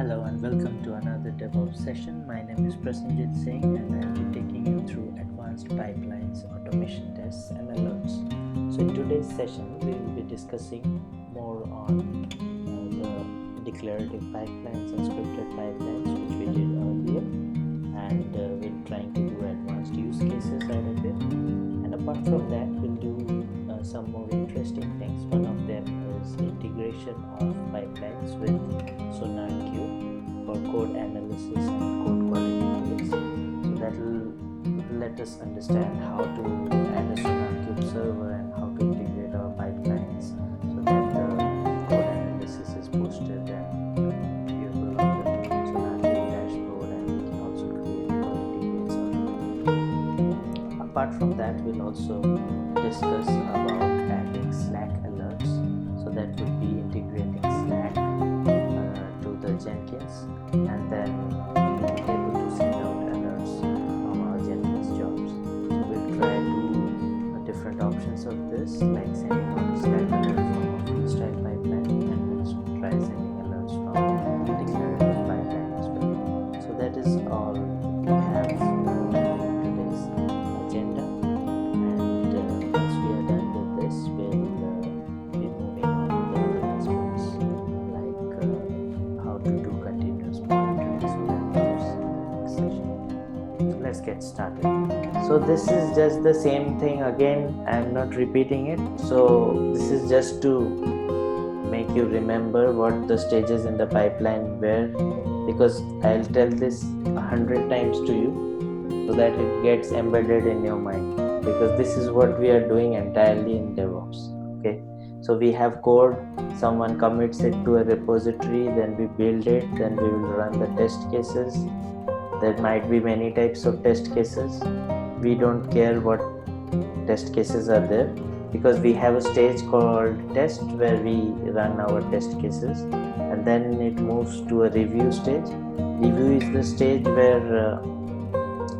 Hello and welcome to another DevOps session. My name is Prasenjit Singh and I'll be taking you through advanced pipelines, automation tests, and alerts. So, in today's session, we will be discussing more on the declarative pipelines and scripted pipelines, which we did earlier, and we're trying to do advanced use cases out of it. And apart from that, we'll do some more interesting things. One of them is integration of pipelines with SonarQube for code analysis and code quality tools. So that will let us understand how to add a SonarQube server and how to integrate our pipelines so that the code analysis is posted and viewable on the SonarQube dashboard, and we can also create quality gates automatically. Apart from that, we'll also discuss about adding Slack alerts. So that would be integrating Slack to the Jenkins, and then being able to send out alerts from our Jenkins jobs. So we'll try to different options of this, like sending out Slack alerts from a freestyle pipeline, and we'll try sending alerts from declarative pipeline as well. So that is all we have in today's agenda. And once we are done with this, we'll be moving on to the other aspects, like how to do continuous monitoring. So that comes in the next session. So let's get started. So this is just the same thing again. I'm not repeating it. So this is just to make you remember what the stages in the pipeline were, because I'll tell this 100 times to you so that it gets embedded in your mind, because this is what we are doing entirely in DevOps. Okay, so we have code, someone commits it to a repository, then we build it, then we will run the test cases. There might be many types of test cases. We don't care what test cases are there, because we have a stage called test where we run our test cases, and then it moves to a review stage. Review is the stage where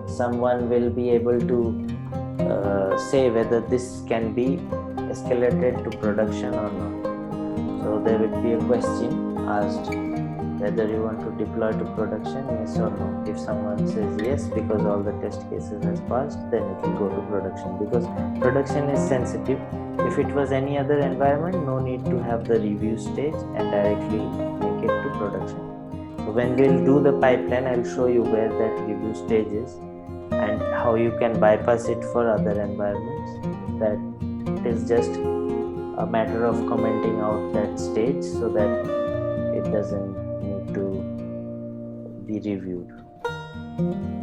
someone will be able to say whether this can be escalated to production or not. So there will be a question asked whether you want to deploy to production, yes or no. If someone says yes because all the test cases has passed, then it will go to production, because production is sensitive. If it was any other environment, no need to have the review stage and directly make it to production. So when we'll do the pipeline, I'll show you where that review stage is and how you can bypass it for other environments. That it is just a matter of commenting out that stage so that it doesn't need to be reviewed.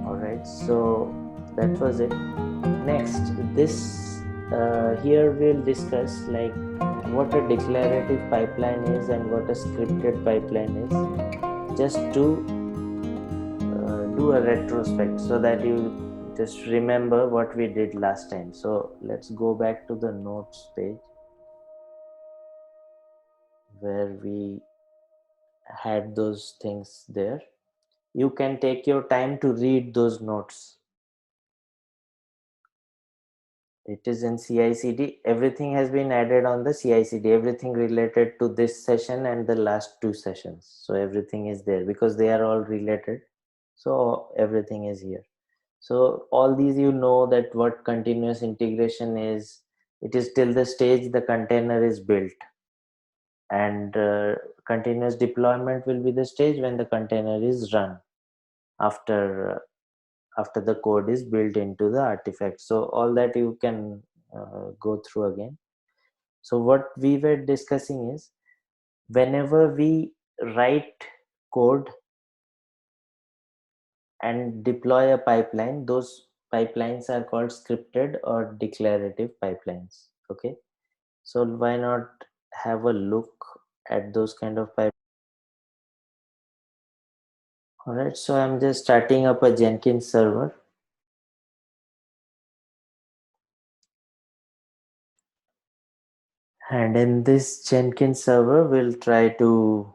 Alright, so that was it. Next, this here we'll discuss like what a declarative pipeline is and what a scripted pipeline is, just to do a retrospect so that you just remember what we did last time. So let's go back to the notes page where we had those things there. You can take your time to read those notes. It is in CI/CD. Everything has been added on the CI/CD. Everything related to this session and the last two sessions. So everything is there because they are all related. So everything is here. So all these, you know that what continuous integration is. It is till the stage the container is built, and continuous deployment will be the stage when the container is run after the code is built into the artifact. So all that you can go through again. So what we were discussing is, whenever we write code and deploy a pipeline, those pipelines are called scripted or declarative pipelines. Okay, so why not have a look at those kind of pipelines? All right, so I'm just starting up a Jenkins server. And in this Jenkins server, we'll try to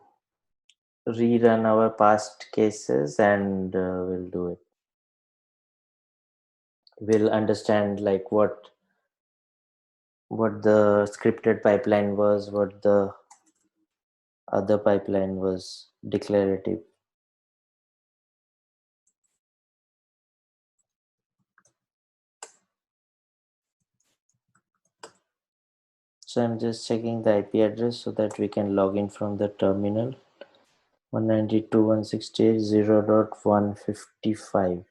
rerun our past cases, and we'll do it. We'll understand like what the scripted pipeline was, what the other pipeline was, declarative So I'm just checking the IP address so that we can log in from the terminal. 192.168.0.155.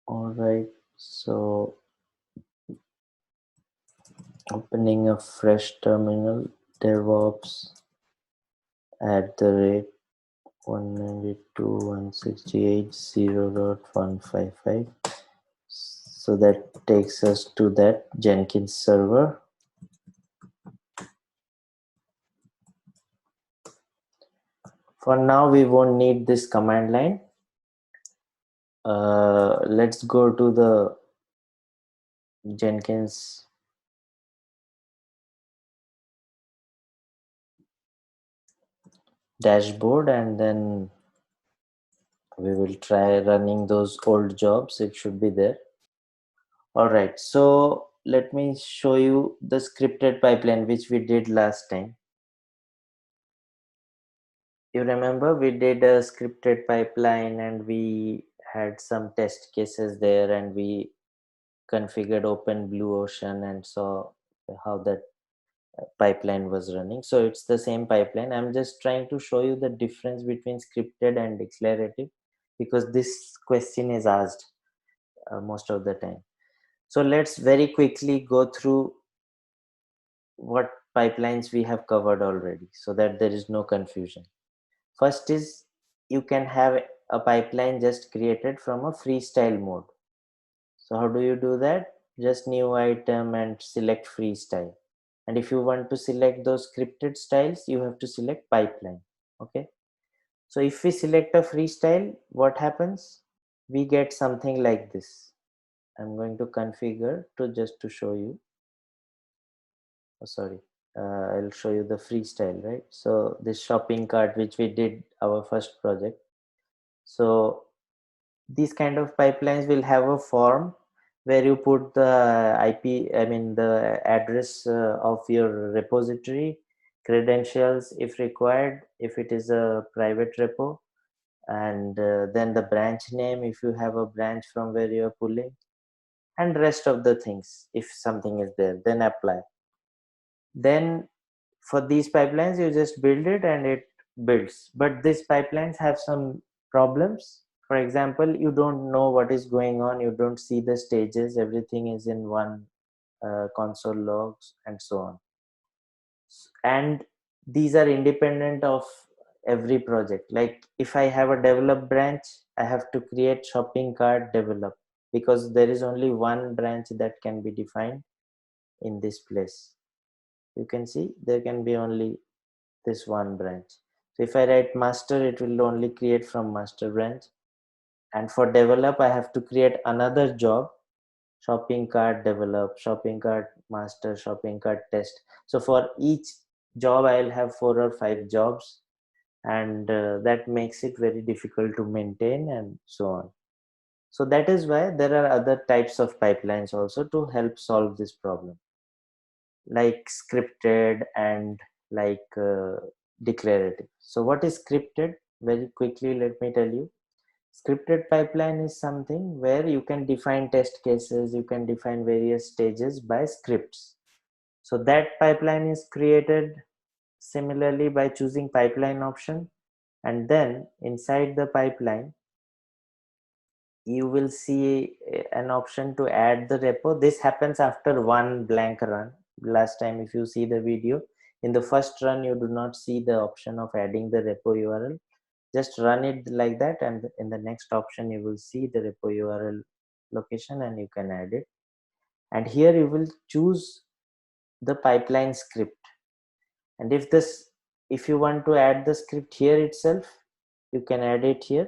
All right, so opening a fresh terminal, DevOps @192.168.0.155. So that takes us to that Jenkins server. For now, we won't need this command line. Let's go to the Jenkins dashboard, and then we will try running those old jobs. It should be there. All right, so let me show you the scripted pipeline which we did last time. You remember we did a scripted pipeline and we had some test cases there, and we configured OpenBlueOcean and saw how that pipeline was running. So it's the same pipeline. I'm just trying to show you the difference between scripted and declarative, because this question is asked most of the time. So let's very quickly go through what pipelines we have covered already so that there is no confusion. First is, you can have a pipeline just created from a freestyle mode. So how do you do that? Just new item and select freestyle. And if you want to select those scripted styles, you have to select pipeline. Okay. So if we select a freestyle, what happens? We get something like this. I'm going to configure to show you. Oh, sorry. I'll show you the freestyle, right? So this shopping cart, which we did our first project. So these kind of pipelines will have a form where you put the IP, I mean the address of your repository, credentials if required, if it is a private repo, and then the branch name if you have a branch from where you are pulling, and rest of the things if something is there, then apply. Then for these pipelines you just build it and it builds. But these pipelines have some problems. For example, you don't know what is going on, you don't see the stages, everything is in one console logs and so on. And these are independent of every project. Like if I have a develop branch, I have to create shopping cart develop, because there is only one branch that can be defined in this place. You can see there can be only this one branch. So if I write master, it will only create from master branch. And for develop, I have to create another job, shopping cart develop, shopping cart master, shopping cart test. So for each job, I'll have 4 or 5 jobs, and that makes it very difficult to maintain and so on. So that is why there are other types of pipelines also to help solve this problem, like scripted and like declarative. So what is scripted? Very quickly, let me tell you. Scripted pipeline is something where you can define test cases, you can define various stages by scripts. So that pipeline is created similarly by choosing pipeline option, and then inside the pipeline you will see an option to add the repo. This happens after one blank run. Last time, if you see the video, in the first run you do not see the option of adding the repo URL. Just run it like that, and in the next option you will see the repo URL location and you can add it. And here you will choose the pipeline script, and if you want to add the script here itself, you can add it here.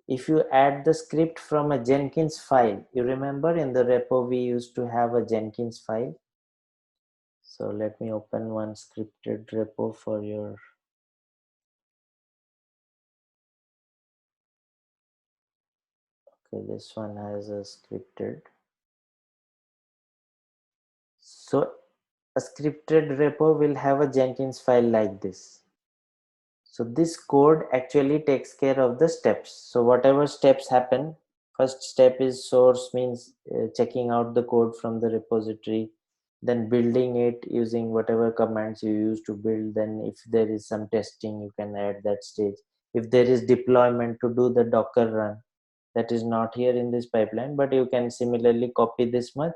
If you add the script from a Jenkins file, you remember in the repo we used to have a Jenkins file. So let me open one scripted repo for your. Okay, this one has a scripted. So a scripted repo will have a Jenkins file like this. So this code actually takes care of the steps. So whatever steps happen, first step is source, means checking out the code from the repository. then building it using whatever commands you use to build. Then if there is some testing, you can add that stage. If there is deployment to do the Docker run, that is not here in this pipeline, but you can similarly copy this much,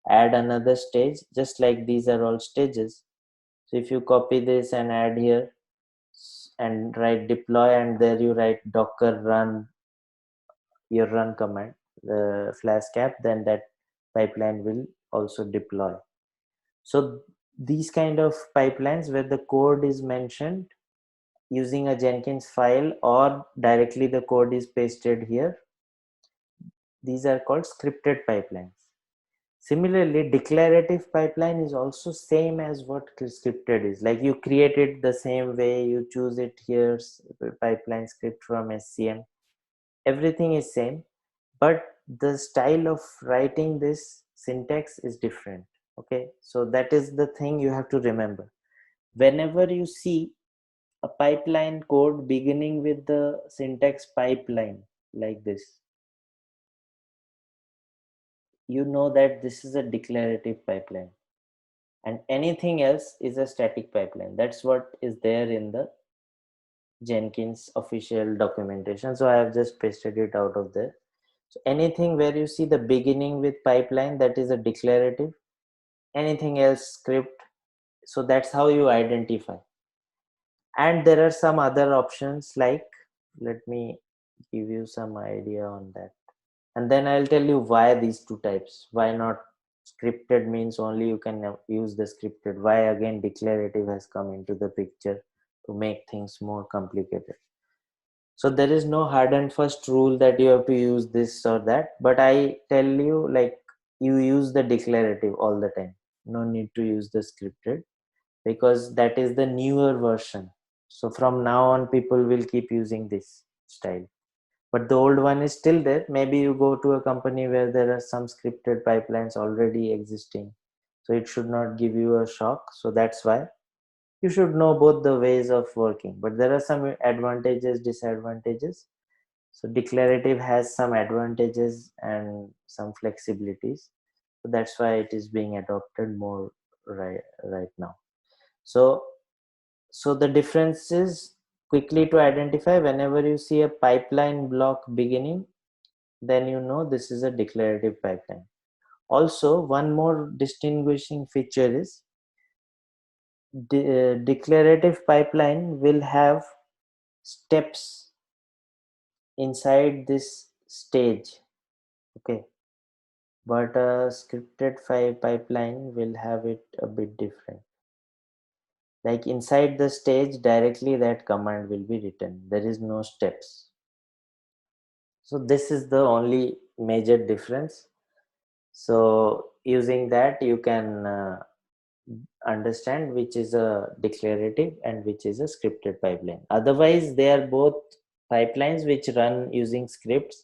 add another stage, just like these are all stages. So if you copy this and add here and write deploy, and there you write Docker run, your run command, the flash cap, then that pipeline will also deploy. So these kind of pipelines where the code is mentioned using a Jenkins file or directly the code is pasted here, these are called scripted pipelines. Similarly, declarative pipeline is also same as what scripted is. Like you create it the same way, you choose it here, pipeline script from SCM. Everything is same, but the style of writing this syntax is different. Okay, so that is the thing you have to remember. Whenever you see a pipeline code beginning with the syntax pipeline like this, you know that this is a declarative pipeline, and anything else is a static pipeline. That's what is there in the Jenkins official documentation. So I have just pasted it out of there. So anything where you see the beginning with pipeline, that is a declarative. Anything else script. So that's how you identify. And there are some other options, like, let me give you some idea on that. And then I'll tell you why these two types. Why not scripted means only you can use the scripted. Why again declarative has come into the picture to make things more complicated. So there is no hard and fast rule that you have to use this or that. But I tell you, like, you use the declarative all the time. No need to use the scripted, because that is the newer version. So from now on, people will keep using this style. But the old one is still there. Maybe you go to a company where there are some scripted pipelines already existing. So it should not give you a shock. So that's why you should know both the ways of working. But there are some advantages, disadvantages. So declarative has some advantages and some flexibilities. So that's why it is being adopted more right now. So the difference is quickly to identify. Whenever you see a pipeline block beginning, then you know this is a declarative pipeline. Also, one more distinguishing feature is declarative pipeline will have steps inside this stage. Okay, but a scripted pipeline will have it a bit different. Like inside the stage, directly that command will be written. There is no steps. So this is the only major difference. So using that, you can understand which is a declarative and which is a scripted pipeline. Otherwise, they are both pipelines which run using scripts,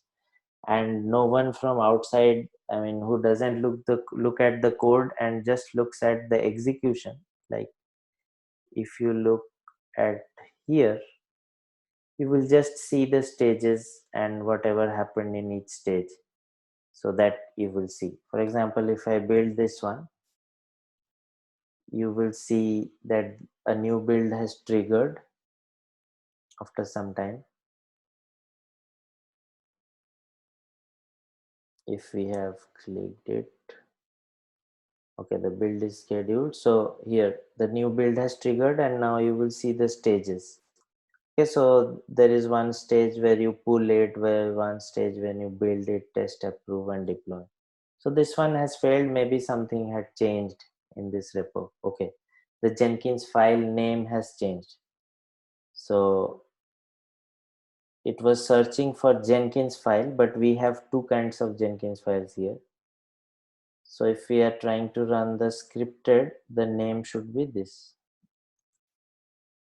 and no one from outside, I mean, who doesn't look at the code and just looks at the execution. Like if you look at here, you will just see the stages and whatever happened in each stage. So that you will see. For example, if I build this one, you will see that a new build has triggered after some time. If we have clicked it, okay, the build is scheduled. So here the new build has triggered, and now you will see the stages. Okay, so there is one stage where you pull it, where one stage when you build it, test, approve, and deploy. So this one has failed. Maybe something had changed in this repo. Okay, the Jenkins file name has changed. So it was searching for Jenkins file, but we have two kinds of Jenkins files here. So if we are trying to run the scripted, the name should be this.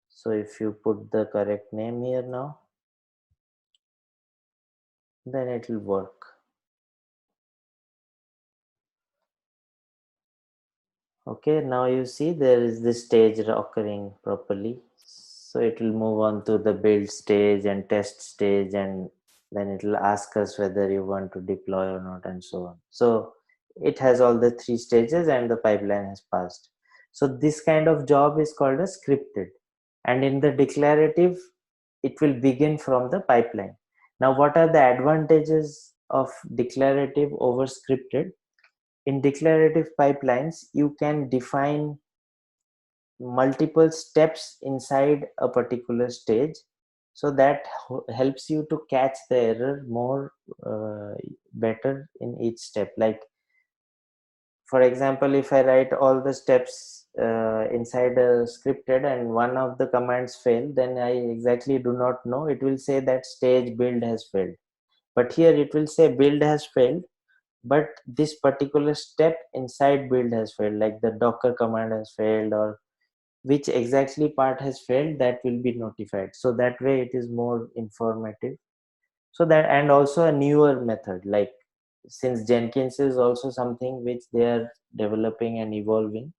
So if you put the correct name here now, then it will work. Okay, now you see there is this stage occurring properly. So it will move on to the build stage and test stage, and then it will ask us whether you want to deploy or not, and so on. So it has all the three stages and the pipeline has passed. So this kind of job is called a scripted. And in the declarative, it will begin from the pipeline. Now, what are the advantages of declarative over scripted? In declarative pipelines, you can define multiple steps inside a particular stage, so that helps you to catch the error more better in each step. Like, for example, if I write all the steps inside a scripted and one of the commands fail, then I exactly do not know. It will say that stage build has failed, but here it will say build has failed, but this particular step inside build has failed, like the docker command has failed, or which exactly part has failed, that will be notified. So that way it is more informative. So that, and also a newer method, like since Jenkins is also something which they are developing and evolving,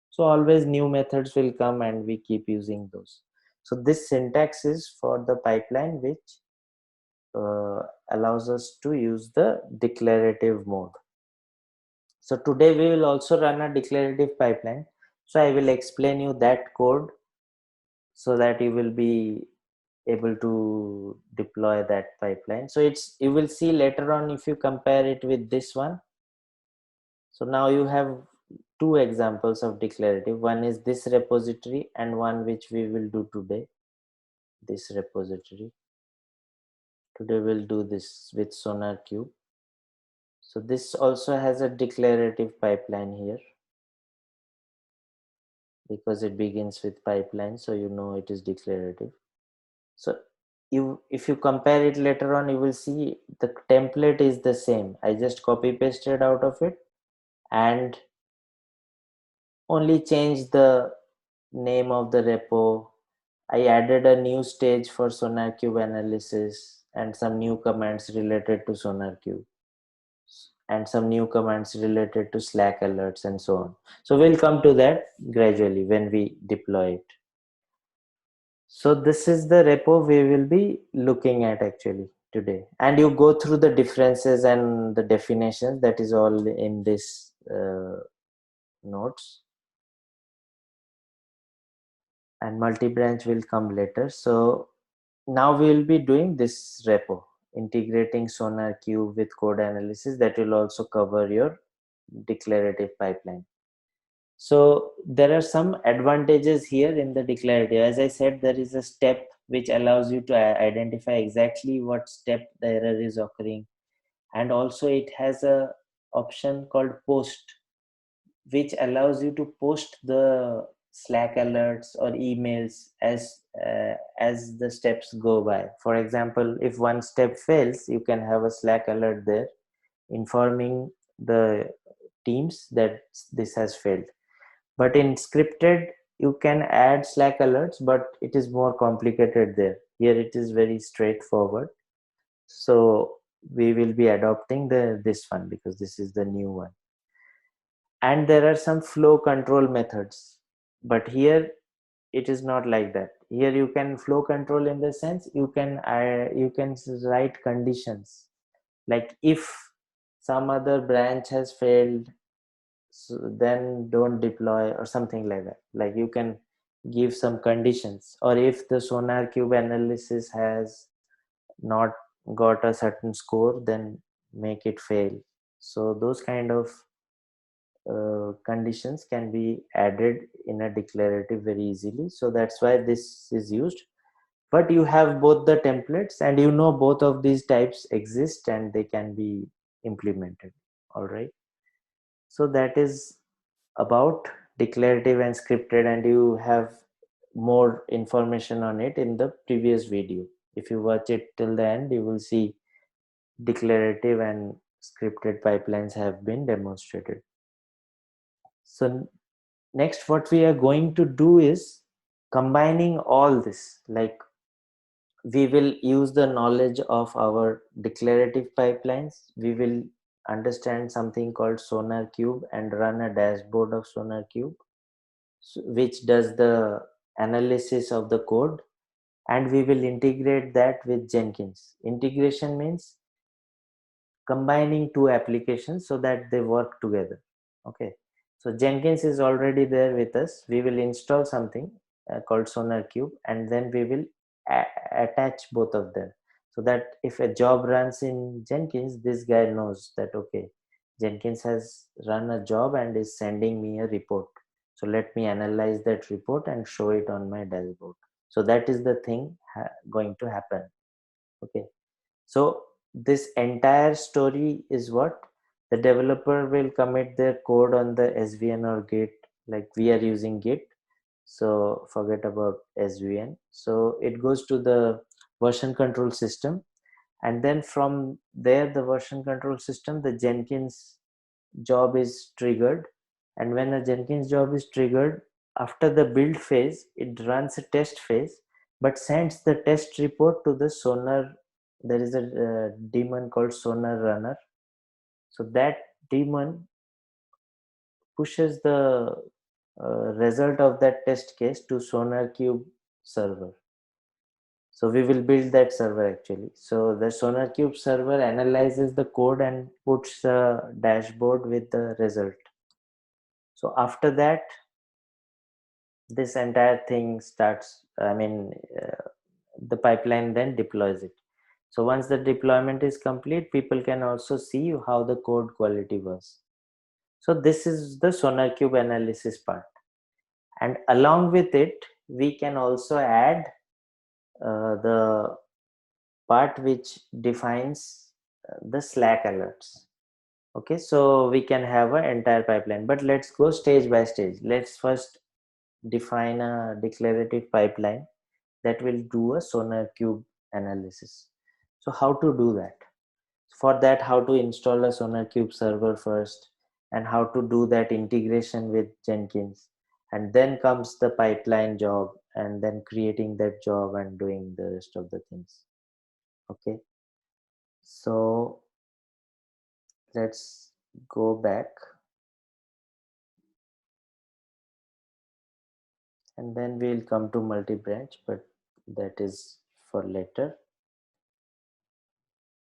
so always new methods will come and we keep using those. So this syntax is for the pipeline which uh, allows us to use the declarative mode. So today we will also run a declarative pipeline. So I will explain you that code so that you will be able to deploy that pipeline. So it's, you will see later on if you compare it with this one. So now you have two examples of declarative. One is this repository and one which we will do today, this repository. Today we'll do this with SonarQube. So this also has a declarative pipeline here because it begins with pipeline, so you know it is declarative. So you, if you compare it later on, you will see the template is the same. I just copy pasted out of it and only changed the name of the repo. I added a new stage for SonarQube analysis and some new commands related to SonarQube and some new commands related to Slack alerts and so on. So we'll come to that gradually when we deploy it. So this is the repo we will be looking at actually today. And you go through the differences and the definitions, that is all in this notes. And multi-branch will come later. So now we will be doing this repo, integrating SonarQube with code analysis. That will also cover your declarative pipeline. So there are some advantages here in the declarative. As I said, there is a step which allows you to identify exactly what step the error is occurring. And also it has a option called post, which allows you to post the Slack alerts or emails as the steps go by. For example, if one step fails, you can have a Slack alert there informing the teams that this has failed. But in scripted, you can add Slack alerts, but it is more complicated there. Here it is very straightforward. So we will be adopting this one because this is the new one. And there are some flow control methods, but here it is not like that. Here you can flow control in the sense you can write conditions, like if some other branch has failed, so then don't deploy or something like that. Like you can give some conditions, or if the SonarQube analysis has not got a certain score, then make it fail. So those kind of conditions can be added in a declarative very easily. So that's why this is used. But you have both the templates and you know both of these types exist and they can be implemented. All right. So that is about declarative and scripted, and you have more information on it in the previous video. If you watch it till the end, you will see declarative and scripted pipelines have been demonstrated. So next what we are going to do is combining all this. Like we will use the knowledge of our declarative pipelines. We will understand something called SonarQube and run a dashboard of SonarQube, which does the analysis of the code, and we will integrate that with Jenkins. Integration means combining two applications so that they work together. Okay, so Jenkins is already there with us. We will install something called SonarQube, and then we will attach both of them, so that if a job runs in Jenkins, this guy knows that okay, Jenkins has run a job and is sending me a report, so let me analyze that report and show it on my dashboard. So that is the thing going to happen. Okay, so this entire story is what the developer will commit their code on the SVN or Git, like we are using Git. So forget about SVN. So it goes to the version control system, and then from there, the version control system, the Jenkins job is triggered. And when a Jenkins job is triggered, after the build phase, it runs a test phase, but sends the test report to the Sonar. There is a daemon called Sonar Runner. So that daemon pushes the result of that test case to SonarQube server. So we will build that server actually. So the SonarQube server analyzes the code and puts a dashboard with the result. So after that, this entire thing starts, the pipeline then deploys it. So once the deployment is complete, people can also see how the code quality was. So this is the SonarQube analysis part. And along with it, we can also add the part which defines the Slack alerts. Okay, so we can have an entire pipeline, but let's go stage by stage. Let's first define a declarative pipeline that will do a SonarQube analysis. So how to do that? For that, how to install a SonarQube server first, and how to do that integration with Jenkins. And then comes the pipeline job, and then creating that job and doing the rest of the things. Okay, so let's go back, and then we'll come to multi-branch, but that is for later.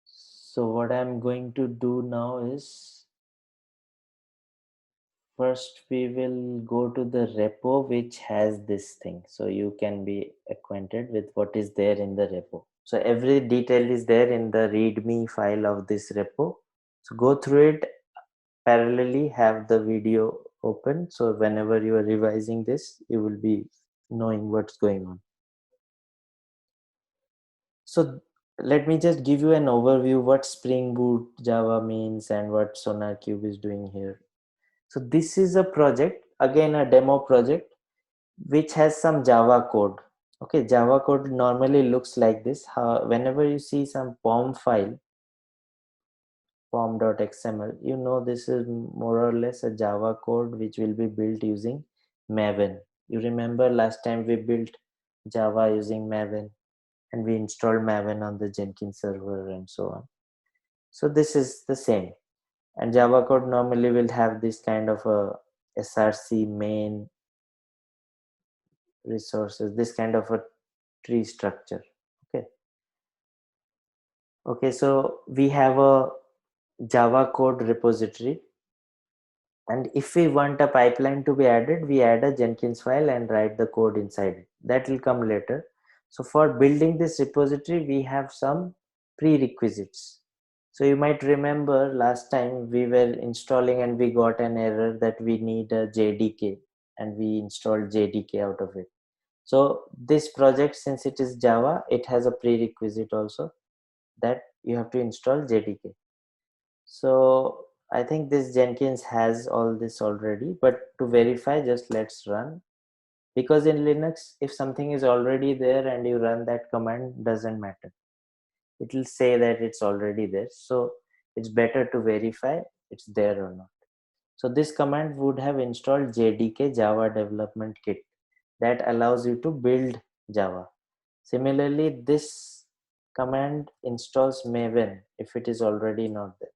So what I'm going to do now is, first we will go to the repo which has this thing, so you can be acquainted with what is there in the repo. So every detail is there in the readme file of this repo. So go through it parallelly, have the video open, so whenever you are revising this, you will be knowing what's going on. So let me just give you an overview what Spring Boot Java means and what SonarQube is doing here. So this is a project, again a demo project, which has some Java code. Okay, Java code normally looks like this. Whenever you see some POM file, pom.xml, you know this is more or less a Java code which will be built using Maven. You remember last time we built Java using Maven, and we installed Maven on the Jenkins server and so on. So this is the same. And Java code normally will have this kind of a src main resources, this kind of a tree structure. Okay, so we have a Java code repository, and if we want a pipeline to be added, we add a Jenkins file and write the code inside it. That will come later. So for building this repository, we have some prerequisites. So you might remember last time we were installing and we got an error that we need a JDK, and we installed JDK out of it. So this project, since it is Java, it has a prerequisite also that you have to install JDK. So I think this Jenkins has all this already, but to verify, just let's run. Because in Linux, if something is already there and you run that command, doesn't matter. It will say that it's already there. So it's better to verify it's there or not. So this command would have installed JDK, Java Development Kit, that allows you to build Java. Similarly, this command installs Maven if it is already not there.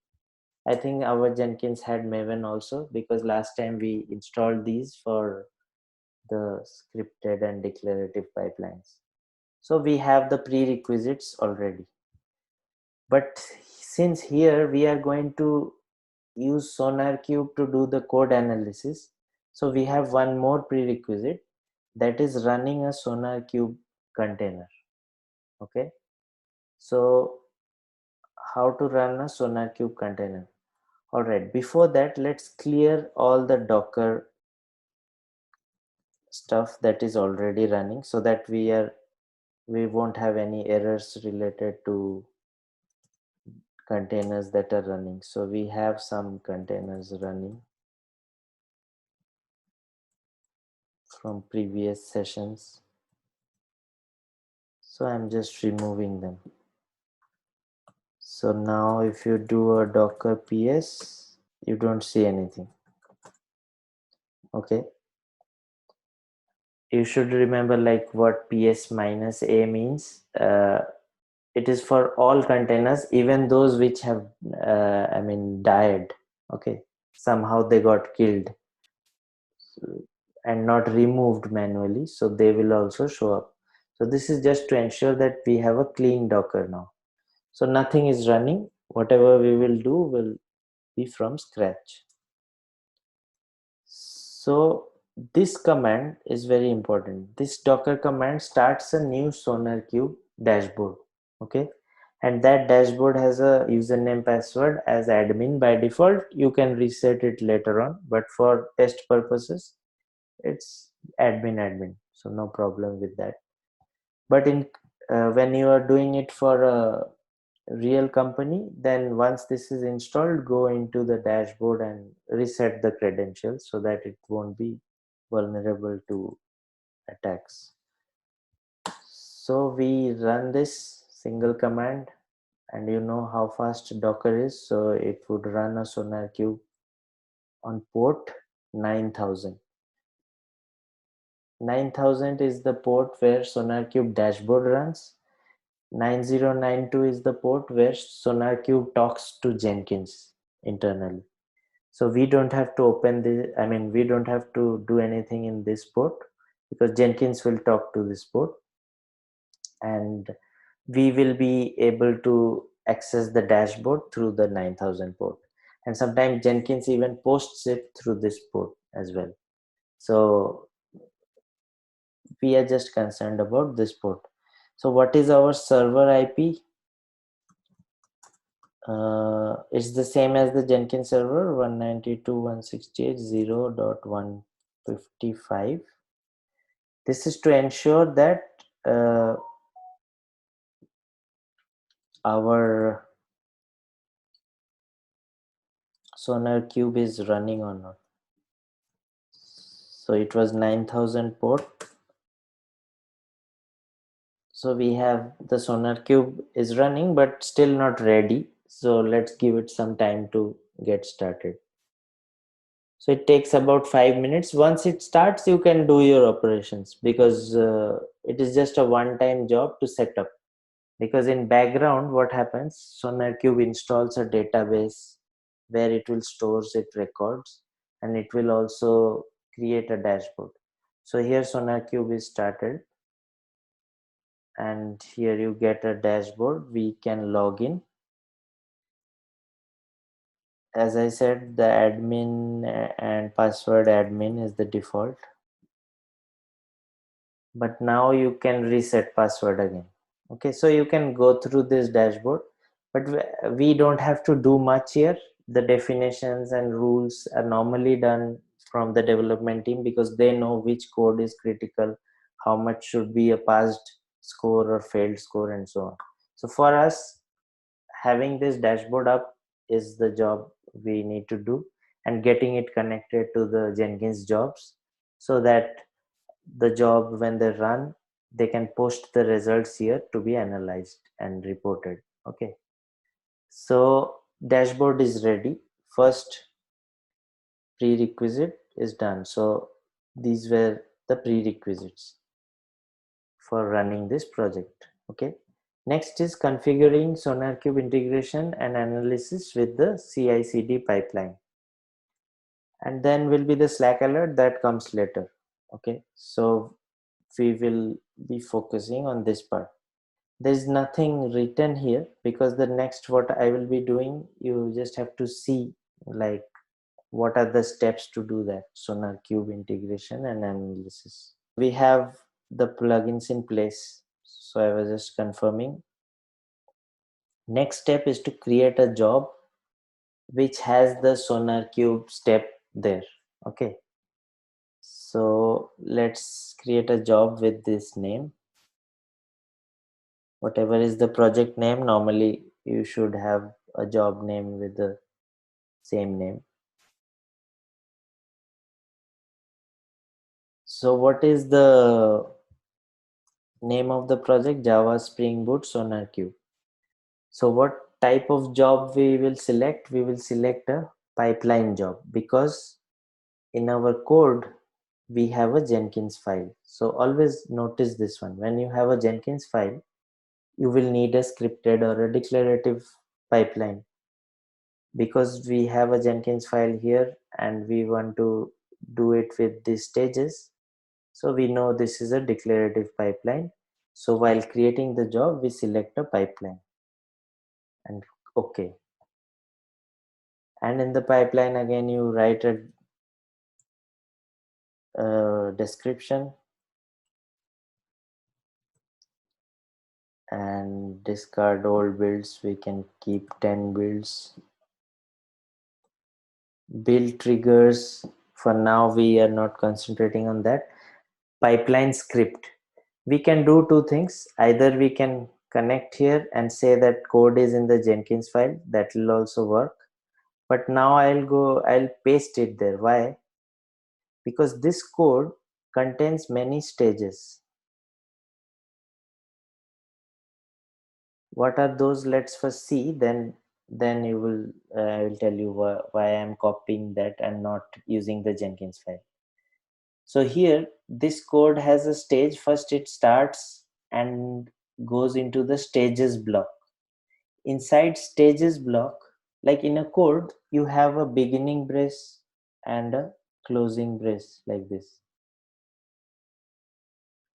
I think our Jenkins had Maven also, because last time we installed these for the scripted and declarative pipelines. So we have the prerequisites already. But since here we are going to use SonarQube to do the code analysis, so we have one more prerequisite, that is running a SonarQube container. Okay, so how to run a SonarQube container? All right, before that, let's clear all the Docker stuff that is already running so that we won't have any errors related to containers that are running. So we have some containers running from previous sessions. So I'm just removing them. So now if you do a docker ps, you don't see anything. Okay. You should remember like what ps minus a means. It is for all containers, even those which have, died. Okay. Somehow they got killed and not removed manually. So they will also show up. So this is just to ensure that we have a clean Docker now. So nothing is running. Whatever we will do will be from scratch. So this command is very important. This Docker command starts a new SonarQube dashboard. Okay. And that dashboard has a username password as admin by default. You can reset it later on, but for test purposes, it's admin. So no problem with that. But in when you are doing it for a real company, then once this is installed, go into the dashboard and reset the credentials so that it won't be vulnerable to attacks. So we run this single command, and you know how fast Docker is, so it would run a SonarQube on port 9000. 9000 is the port where SonarQube dashboard runs. 9092 is the port where SonarQube talks to Jenkins internally. So we don't have to open the, we don't have to do anything in this port because Jenkins will talk to this port, and we will be able to access the dashboard through the 9000 port. And sometimes Jenkins even posts it through this port as well. So we are just concerned about this port. So what is our server IP? It's the same as the Jenkins server, 192.168.0.155. This is to ensure that our SonarQube is running or not. So it was 9000 port. So we have the SonarQube is running, but still not ready. So let's give it some time to get started. So it takes about 5 minutes. Once it starts, you can do your operations because it is just a one-time job to set up. Because in background, what happens, SonarQube installs a database where it will stores its records, and it will also create a dashboard. So here SonarQube is started, and here you get a dashboard. We can log in. As I said, the admin and password admin is the default, but now you can reset password again. Okay, so you can go through this dashboard, but we don't have to do much here. The definitions and rules are normally done from the development team because they know which code is critical, how much should be a passed score or failed score, and so on. So for us, having this dashboard up is the job we need to do, and getting it connected to the Jenkins jobs so that the job, when they run, they can post the results here to be analyzed and reported. Okay, so dashboard is ready. First prerequisite is done. So these were the prerequisites for running this project. Okay, next is configuring SonarQube integration and analysis with the CI/CD pipeline, and then will be the Slack alert that comes later. Okay, so we will be focusing on this part. There's nothing written here because the next what I will be doing, you just have to see like what are the steps to do that SonarQube integration and analysis. We have the plugins in place, so I was just confirming. Next step is to create a job which has the SonarQube step there. Okay, so let's create a job with this name. Whatever is the project name, normally you should have a job name with the same name. So what is the name of the project? Java Spring Boot SonarQube. So what type of job we will select? We will select a pipeline job because in our code we have a Jenkins file. So always notice this one. When you have a Jenkins file, you will need a scripted or a declarative pipeline, because we have a Jenkins file here and we want to do it with these stages. So we know this is a declarative pipeline. So while creating the job, we select a pipeline and okay. And in the pipeline, again, you write a description and discard old builds. We can keep 10 builds. Build triggers. For now, we are not concentrating on that. Pipeline script. We can do two things. Either we can connect here and say that code is in the Jenkins file. That will also work. But now I'll paste it there. Why? Because this code contains many stages. What are those? Let's first see, then you will I will tell you why I'm copying that and not using the Jenkins file. So here this code has a stage. First it starts and goes into the stages block. Inside stages block, like in a code, you have a beginning brace and a closing brace like this.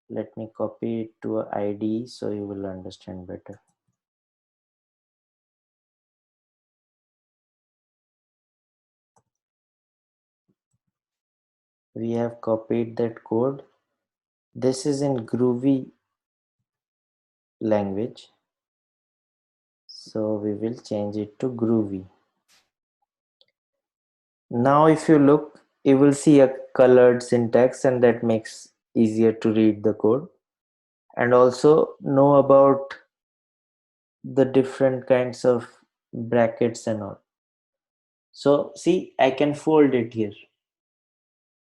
Let me copy it to a IDE so you will understand better. We have copied that code. This is in Groovy language, so we will change it to Groovy. Now if you look, you will see a colored syntax, and that makes easier to read the code and also know about the different kinds of brackets and all. So see, I can fold it here.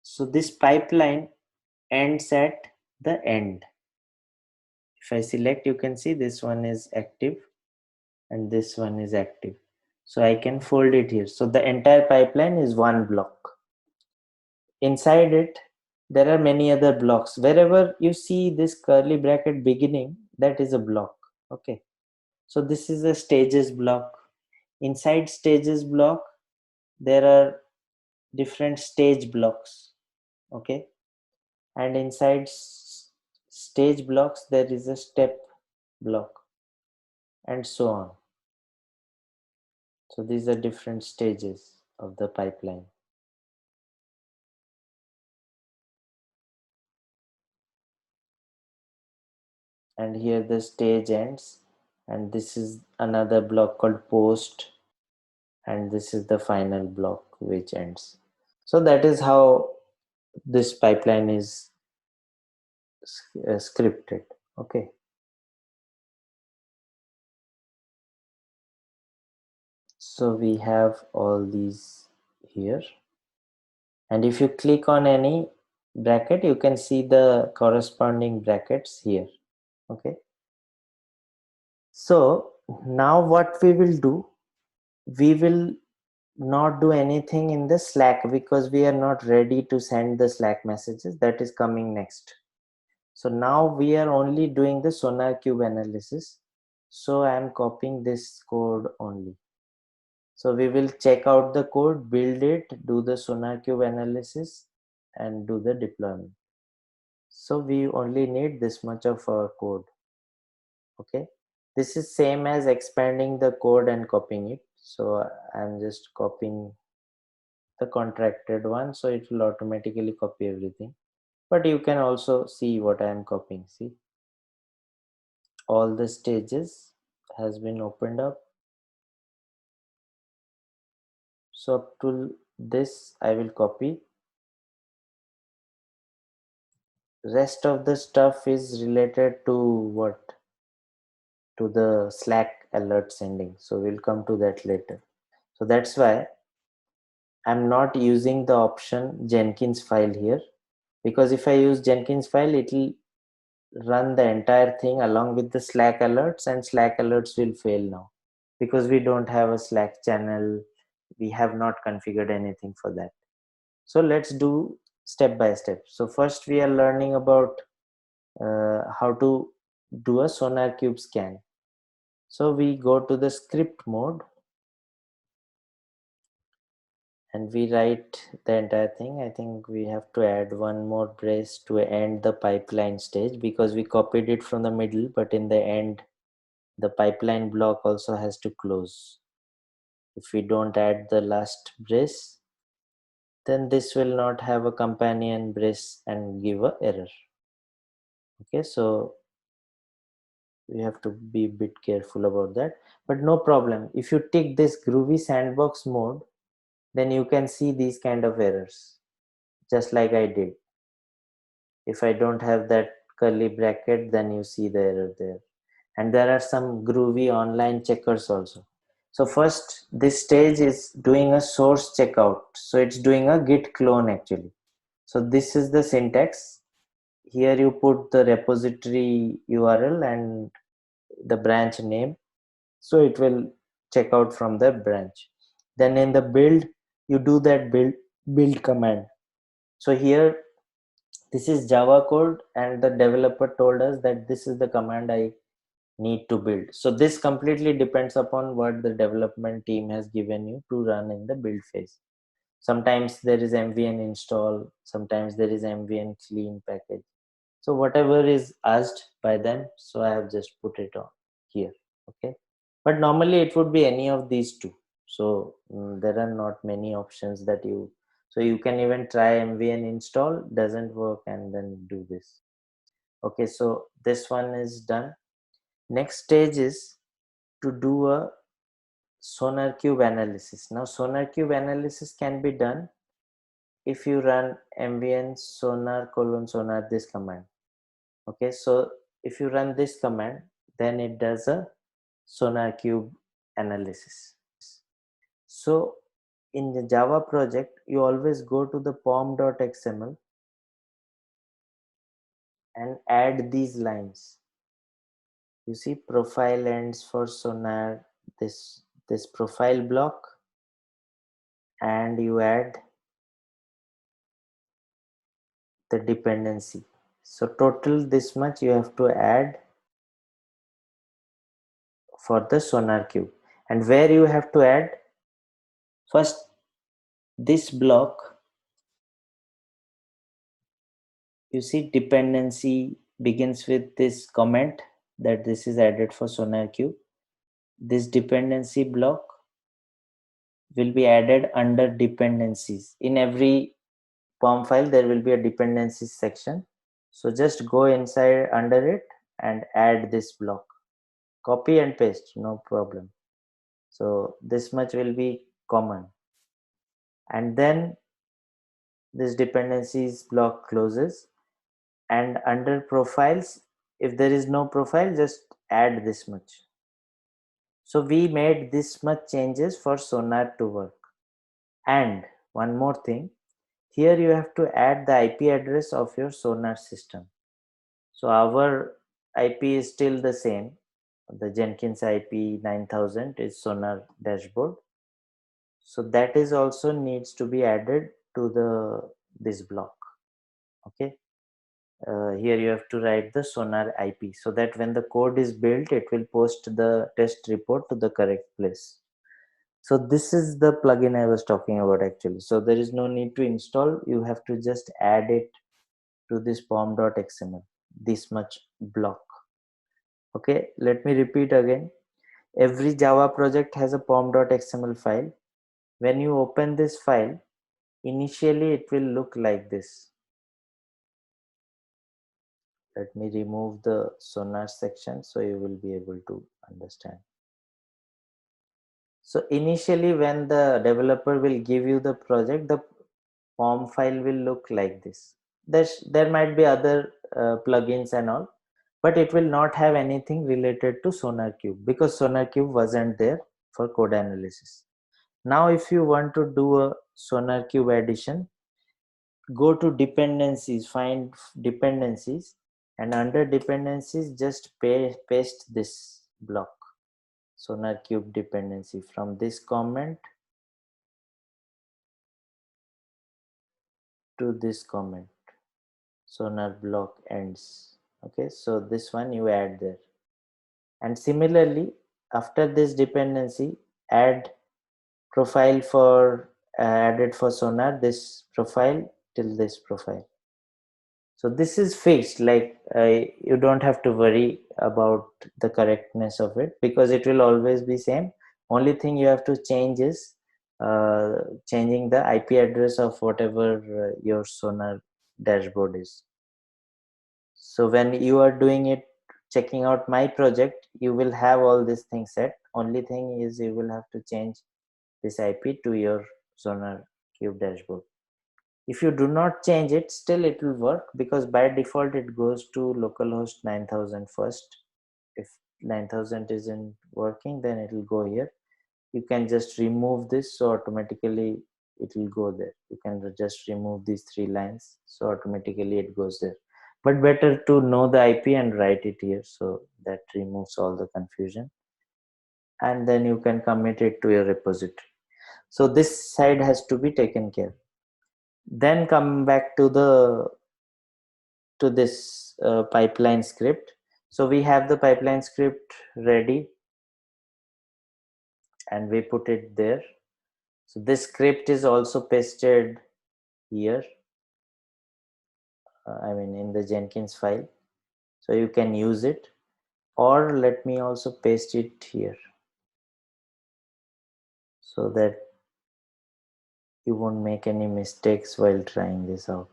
So this pipeline ends at the end. If I select, you can see this one is active and this one is active. So I can fold it here. So the entire pipeline is one block. Inside it, there are many other blocks. Wherever you see this curly bracket beginning, that is a block. Okay. So this is a stages block. Inside stages block, there are different stage blocks. Okay. And inside stage blocks, there is a step block and so on. So these are different stages of the pipeline. And here the stage ends, and this is another block called post, and this is the final block which ends. So that is how this pipeline is scripted. Okay. So we have all these here, and if you click on any bracket, you can see the corresponding brackets here. Okay. So now what we will do, we will not do anything in the Slack because we are not ready to send the Slack messages. That is coming next. So now we are only doing the SonarQube analysis. So I am copying this code only. So we will check out the code, build it, do the SonarQube analysis, and do the deployment. So we only need this much of our code. Okay, this is same as expanding the code and copying it. So I'm just copying the contracted one, so it will automatically copy everything. But you can also see what I am copying. See, all the stages has been opened up. So up to this I will copy. Rest of the stuff is related to what? To the Slack alert sending. So we'll come to that later. So that's why I'm not using the option Jenkins file here, because if I use Jenkins file, it will run the entire thing along with the Slack alerts, and Slack alerts will fail now because we don't have a Slack channel. We have not configured anything for that. So let's do step by step. So first we are learning about how to do a SonarQube scan. So we go to the script mode and we write the entire thing. I think we have to add one more brace to end the pipeline stage because we copied it from the middle, but in the end, the pipeline block also has to close. If we don't add the last brace, then this will not have a companion brace and give a error. Okay, so we have to be a bit careful about that, but no problem. If you tick this Groovy sandbox mode, then you can see these kind of errors, just like I did. If I don't have that curly bracket, then you see the error there. And there are some Groovy online checkers also. So first, this stage is doing a source checkout. So it's doing a git clone actually. So this is the syntax. Here you put the repository URL and the branch name. So it will check out from the branch. Then in the build, you do that build command. So here, this is Java code, and the developer told us that this is the command I need to build. So this completely depends upon what the development team has given you to run in the build phase. Sometimes there is mvn install, sometimes there is mvn clean package. So whatever is asked by them, so I have just put it on here. Okay, but normally it would be any of these two. So there are not many options that you, so you can even try mvn install, doesn't work, and then do this. Okay, so this one is done. Next stage is to do a SonarQube analysis. Now SonarQube analysis can be done if you run mvn sonar colon sonar this command. Okay, so if you run this command, then it does a SonarQube analysis. So in the Java project, you always go to the pom.xml and add these lines. You see profile ends for sonar, this profile block, and you add the dependency. So total this much you have to add for the SonarQube. And where you have to add, first this block, you see dependency begins with this comment that this is added for SonarQube. This dependency block will be added under dependencies. In every POM file, there will be a dependencies section. So just go inside under it and add this block. Copy and paste, no problem. So this much will be common. And then this dependencies block closes. And under profiles, if there is no profile, just add this much. So we made this much changes for Sonar to work. And one more thing, here you have to add the IP address of your Sonar system. So our IP is still the same. The Jenkins IP 9000 is Sonar dashboard. So that is also needs to be added to the this block. Okay. Here you have to write the Sonar IP so that when the code is built, it will post the test report to the correct place. So this is the plugin I was talking about actually. So there is no need to install. You have to just add it to this pom.xml, this much block. Okay, let me repeat again. Every Java project has a pom.xml file. When you open this file, initially it will look like this. Let me remove the Sonar section so you will be able to understand. So initially when the developer will give you the project, the POM file will look like this. There might be other plugins and all, but it will not have anything related to SonarQube because SonarQube wasn't there for code analysis. Now if you want to do a SonarQube addition, go to dependencies, find dependencies, and under dependencies just paste this block, SonarQube dependency. From this comment to this comment, Sonar block ends. Okay, so this one you add there. And similarly, after this dependency, add profile for added for Sonar, this profile till this profile. So this is fixed, like you don't have to worry about the correctness of it because it will always be same. Only thing you have to change is changing the IP address of whatever your Sonar dashboard is. So when you are doing it, checking out my project, you will have all these things set. Only thing is you will have to change this IP to your Sonar Cube dashboard. If you do not change it, still it will work because by default it goes to localhost 9000 first. If 9000 isn't working, then it will go here. You can just remove this, so automatically it will go there. You can just remove these 3 lines, so automatically it goes there. But better to know the IP and write it here, so that removes all the confusion. And then you can commit it to your repository. So this side has to be taken care. Then come back to this pipeline script. So we have the pipeline script ready and we put it there. So this script is also pasted here, I mean in the Jenkins file, so you can use it, or let me also paste it here so that you won't make any mistakes while trying this out.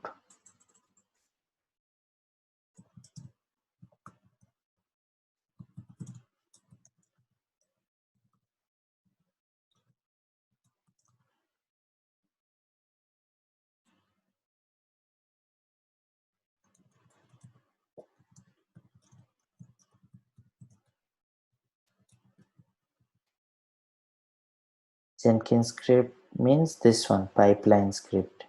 Jenkins script means this one, pipeline script.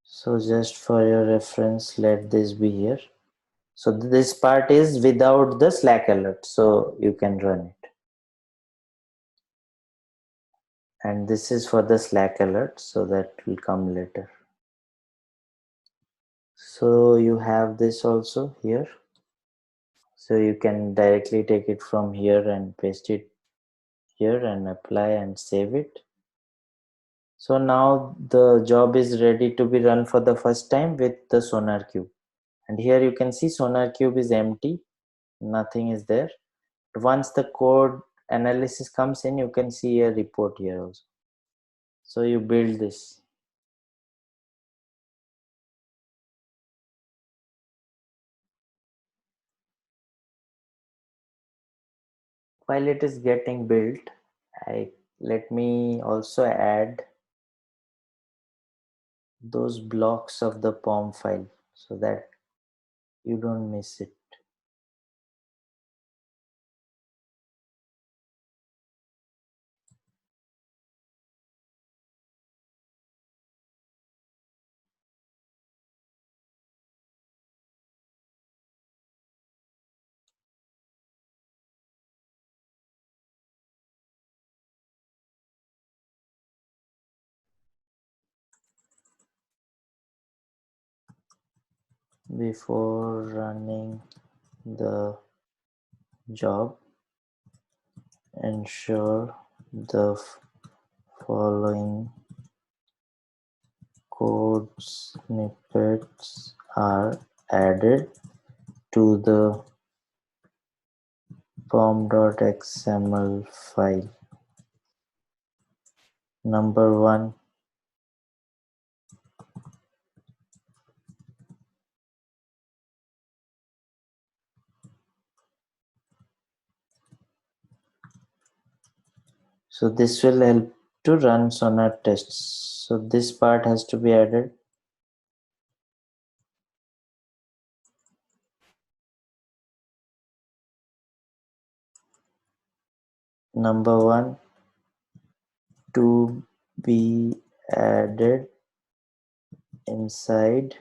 So just for your reference, let this be here. So this part is without the Slack alert, so you can run it. And this is for the Slack alert, so that will come later. So you have this also here. So you can directly take it from here and paste it here and apply and save it. So now the job is ready to be run for the first time with the SonarQube. And here you can see SonarQube is empty, nothing is there. Once the code analysis comes in, you can see a report here also. So you build this. While it is getting built, let me also add those blocks of the POM file so that you don't miss it. Before running the job, ensure the following code snippets are added to the pom.xml file. Number 1, so this will help to run Sonar tests. So this part has to be added. Number 1, to be added inside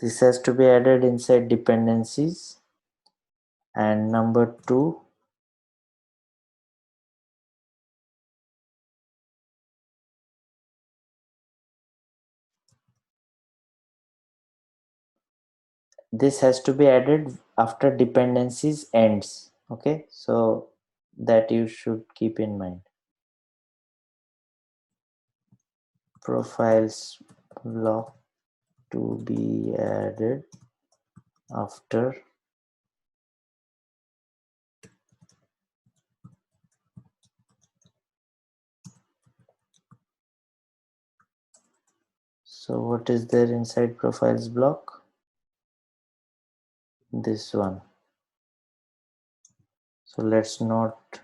this has to be added inside dependencies. And number 2, this has to be added after dependencies ends. Okay, so that you should keep in mind. Profiles block to be added after so what is there inside profiles block? This one. So let's not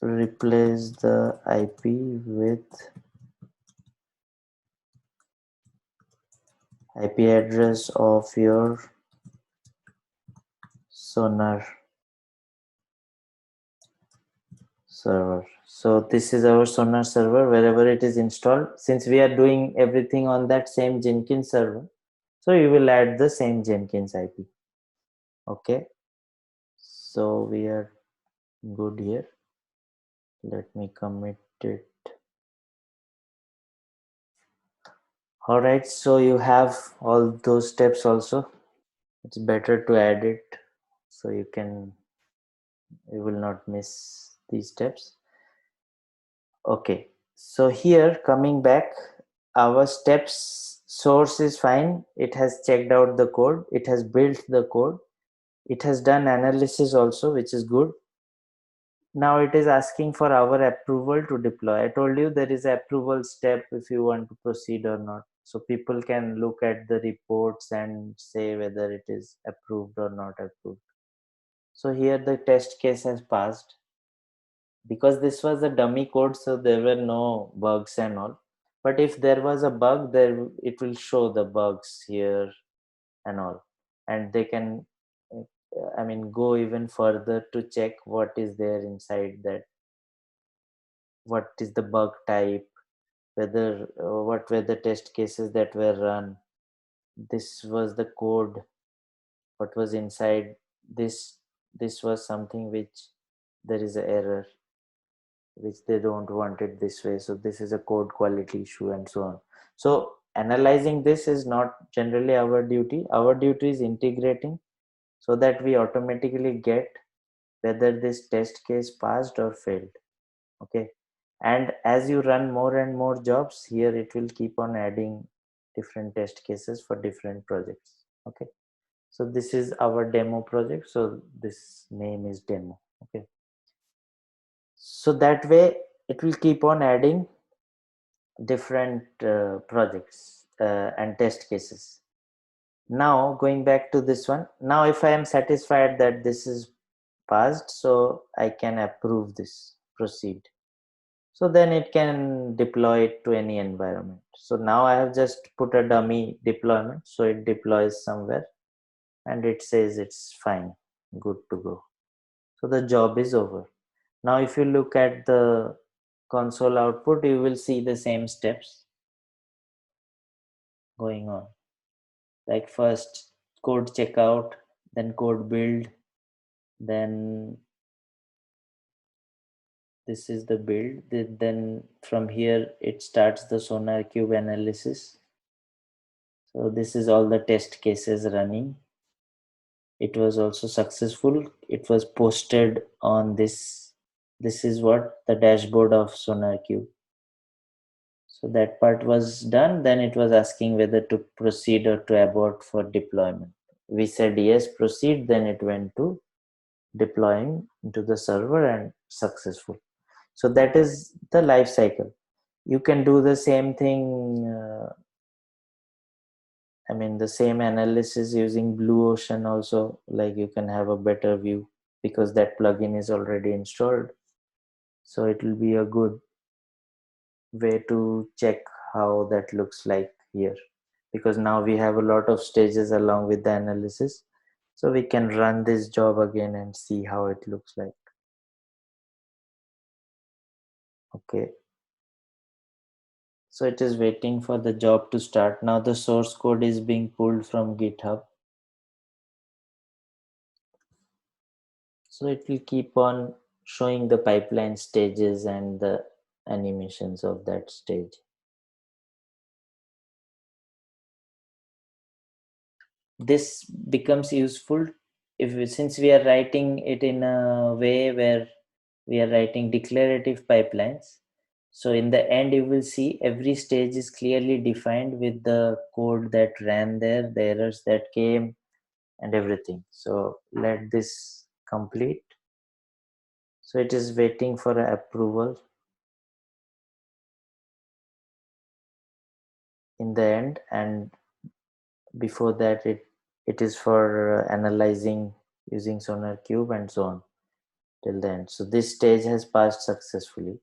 replace the IP with IP address of your Sonar server. So this is our Sonar server wherever it is installed. Since we are doing everything on that same Jenkins server, so you will add the same Jenkins IP. Okay, so we are good here. Let me commit it. All right, so you have all those steps also. It's better to add it so you will not miss these steps. Okay, so here coming back, our steps source is fine. It has checked out the code. It has built the code. It has done analysis also, which is good. Now it is asking for our approval to deploy. I told you there is an approval step if you want to proceed or not. So people can look at the reports and say whether it is approved or not approved. So here the test case has passed. Because this was a dummy code, so there were no bugs and all. But if there was a bug, there it will show the bugs here and all. And they can go even further to check what is there inside that, what is the bug type, whether what were the test cases that were run, this was the code, what was inside this was something which there is an error which they don't want it this way, so this is a code quality issue and so on. So analyzing this is not generally our duty. Our duty is integrating so that we automatically get whether this test case passed or failed. Okay, and as you run more and more jobs here, it will keep on adding different test cases for different projects. Okay, so this is our demo project, so this name is demo. Okay, so that way it will keep on adding different projects and test cases. Now going back to this one, now if I am satisfied that this is passed, so I can approve this, proceed. So then it can deploy it to any environment. So now I have just put a dummy deployment, so it deploys somewhere and it says it's fine, good to go. So the job is over. Now if you look at the console output, you will see the same steps going on. Like first code checkout, then code build, then this is the build. Then from here it starts the SonarQube analysis. So this is all the test cases running. It was also successful. It was posted on this. This is what the dashboard of SonarQube. So that part was done. Then it was asking whether to proceed or to abort for deployment. We said yes, proceed. Then it went to deploying into the server and successful. So that is the life cycle. You can do the same thing. The same analysis using Blue Ocean also. Like you can have a better view because that plugin is already installed. So it will be a good way to check how that looks like here, because now we have a lot of stages along with the analysis, so we can run this job again and see how it looks like. Okay, so it is waiting for the job to start. Now the source code is being pulled from GitHub, so it will keep on showing the pipeline stages and the animations of that stage. This becomes useful since we are writing it in a way where we are writing declarative pipelines. So in the end, you will see every stage is clearly defined with the code that ran there, the errors that came, and everything. So let this complete. So it is waiting for approval. In the end, and before that, it is for analyzing using SonarQube and so on till the end. So this stage has passed successfully.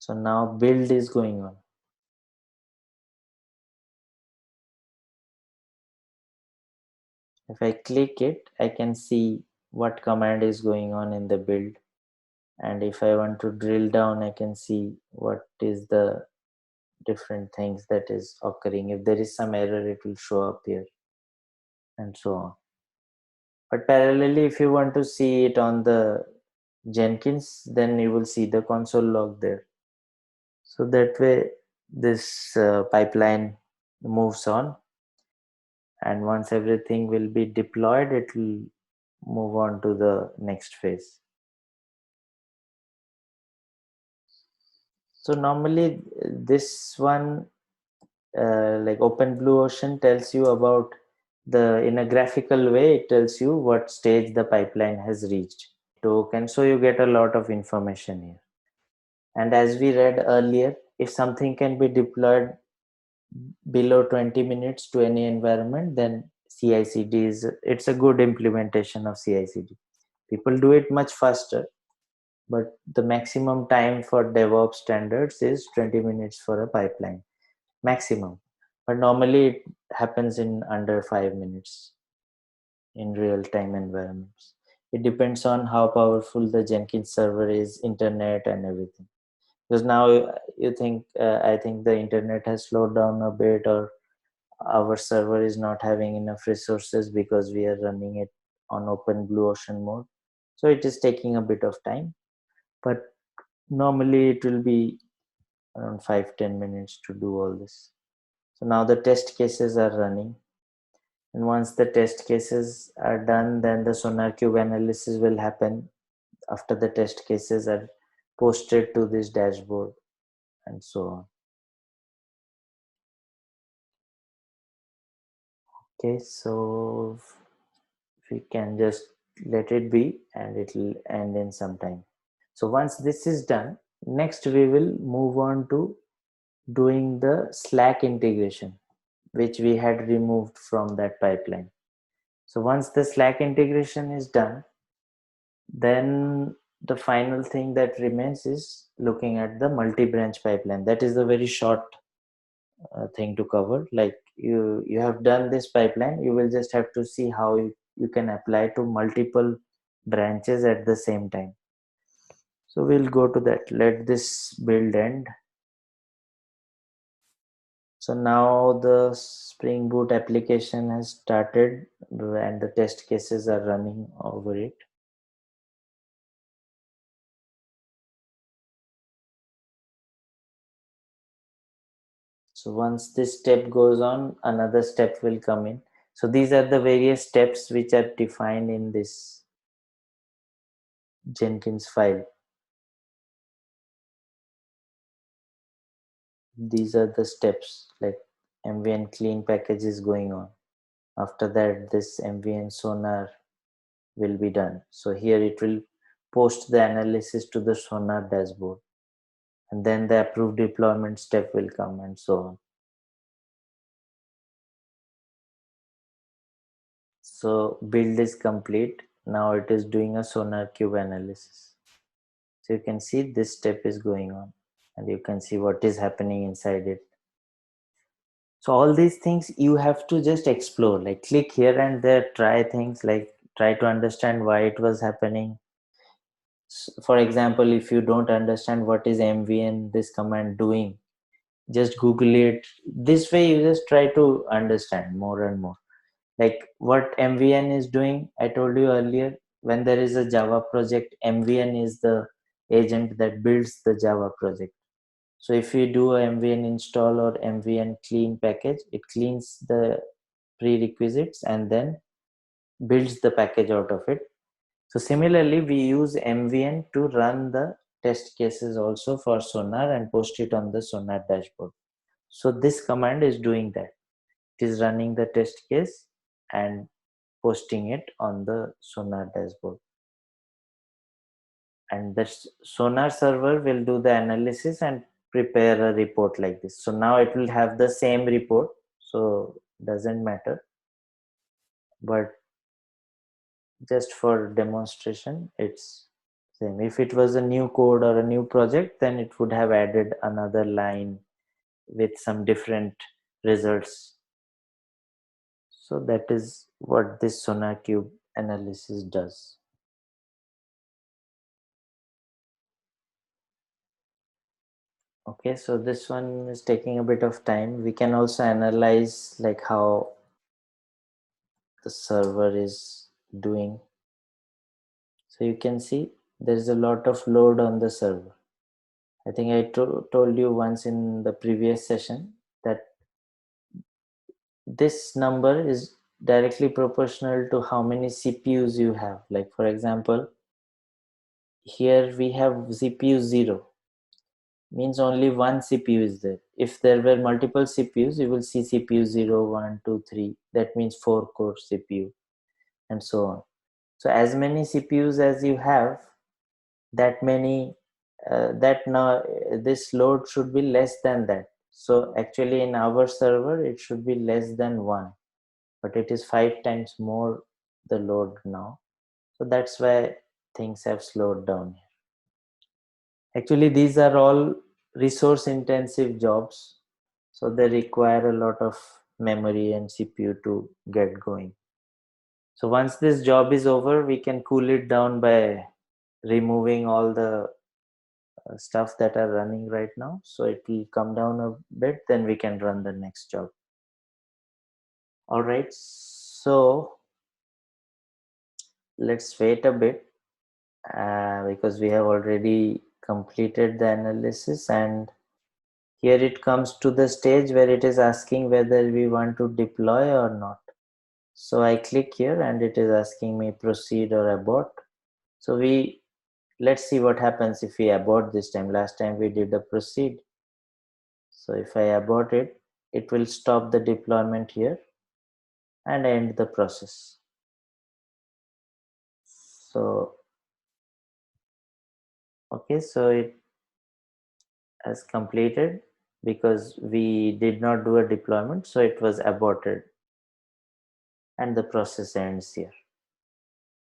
So now build is going on. If I click it, I can see what command is going on in the build. And if I want to drill down, I can see what is the different things that is occurring. If there is some error, it will show up here and so on. But parallelly, if you want to see it on the Jenkins, then you will see the console log there. So that way, this pipeline moves on. And once everything will be deployed, it will move on to the next phase. So normally this one, like OpenBlueOcean, tells you about in a graphical way, it tells you what stage the pipeline has reached. Token, so you get a lot of information here. And as we read earlier, if something can be deployed below 20 minutes to any environment, then CI/CD it's a good implementation of CI/CD. People do it much faster, but the maximum time for DevOps standards is 20 minutes for a pipeline, maximum. But normally it happens in under 5 minutes in real-time environments. It depends on how powerful the Jenkins server is, internet, and everything. Because now you think, I think the internet has slowed down a bit, or our server is not having enough resources because we are running it on OpenBlueOcean mode. So it is taking a bit of time, but normally it will be around 5-10 minutes to do all this. So now the test cases are running, and once the test cases are done, then the SonarQube analysis will happen after the test cases are posted to this dashboard and so on. Okay, so we can just let it be and it will end in some time. So once this is done, next we will move on to doing the Slack integration, which we had removed from that pipeline. So once the Slack integration is done, then the final thing that remains is looking at the multi-branch pipeline. That is the very short thing to cover. Like you have done this pipeline, you will just have to see how you can apply to multiple branches at the same time. So we'll go to that. Let this build end. So now the Spring Boot application has started and the test cases are running over it. So once this step goes on, another step will come in. So these are the various steps which are defined in this Jenkins file. These are the steps, like MVN clean package is going on. After that, this MVN Sonar will be done. So here it will post the analysis to the Sonar dashboard. And then the approved deployment step will come and so on. So build is complete. Now it is doing a SonarQube analysis. So you can see this step is going on and you can see what is happening inside it. So all these things you have to just explore, like click here and there, try things, like try to understand why it was happening. For example, if you don't understand what is MVN, this command doing, just Google it. This way you just try to understand more and more. Like what MVN is doing, I told you earlier, when there is a Java project, MVN is the agent that builds the Java project. So if you do a MVN install or MVN clean package, it cleans the prerequisites and then builds the package out of it. So similarly, we use MVN to run the test cases also for Sonar and post it on the Sonar dashboard. So this command is doing that. It is running the test case and posting it on the Sonar dashboard. And the Sonar server will do the analysis and prepare a report like this. So now it will have the same report. So doesn't matter. But just for demonstration, it's same. If it was a new code or a new project, then it would have added another line with some different results. So that is what this SonarQube analysis does. Okay, so this one is taking a bit of time. We can also analyze like how the server is doing. So you can see there's a lot of load on the server. I think I told you once in the previous session that this number is directly proportional to how many CPUs you have. Like for example, here we have CPU 0, means only one CPU is there. If there were multiple CPUs, you will see CPU 0, 1, 2, 3. That means 4 core CPU and so on. So as many CPUs as you have, that many, that now this load should be less than that. So actually in our server, it should be less than 1, but it is 5 times more the load now. So that's why things have slowed down here. Actually, these are all resource intensive jobs. So they require a lot of memory and CPU to get going. So once this job is over, we can cool it down by removing all the stuff that are running right now. So it will come down a bit, then we can run the next job. All right, so let's wait a bit because we have already completed the analysis, and here it comes to the stage where it is asking whether we want to deploy or not. So I click here and it is asking me proceed or abort. So let's see what happens if we abort this time. Last time we did a proceed. So if I abort it, it will stop the deployment here and end the process. So, okay, so it has completed because we did not do a deployment. So it was aborted and the process ends here.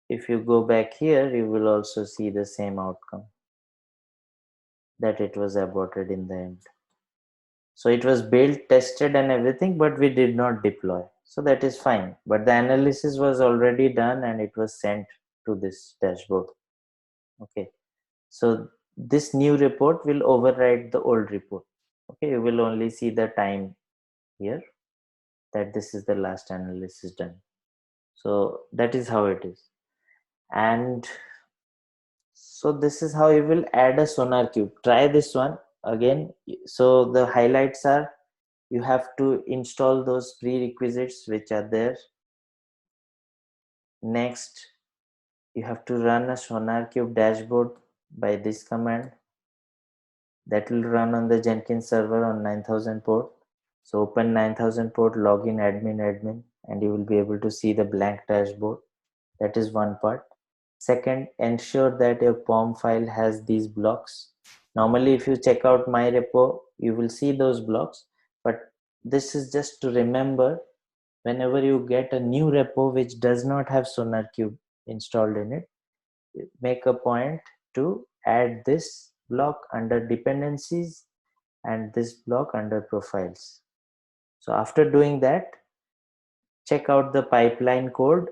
If you go back here, you will also see the same outcome, that it was aborted in the end. So it was built, tested and everything, but we did not deploy. So that is fine. But the analysis was already done and it was sent to this dashboard. Okay. So this new report will override the old report. Okay. You will only see the time here that this is the last analysis done. So that is how it is. And so this is how you will add a sonar cube. Try this one again. So the highlights are, you have to install those prerequisites which are there. Next, you have to run a sonar cube dashboard by this command. That will run on the Jenkins server on 9000 port. So open 9000 port, login admin, and you will be able to see the blank dashboard. That is one part. Second, ensure that your POM file has these blocks. Normally, if you check out my repo, you will see those blocks, but this is just to remember whenever you get a new repo which does not have SonarQube installed in it, make a point to add this block under dependencies and this block under profiles. So after doing that, check out the pipeline code,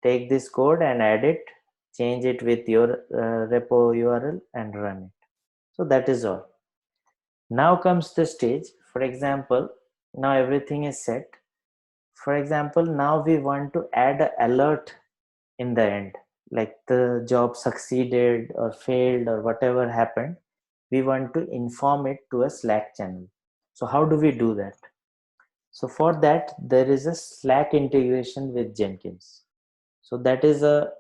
take this code and add it, change it with your repo URL and run it. So that is all. Now comes the stage. For example, now everything is set. For example, now we want to add an alert in the end, like the job succeeded or failed or whatever happened. We want to inform it to a Slack channel. So how do we do that? So for that, there is a Slack integration with Jenkins. So that is a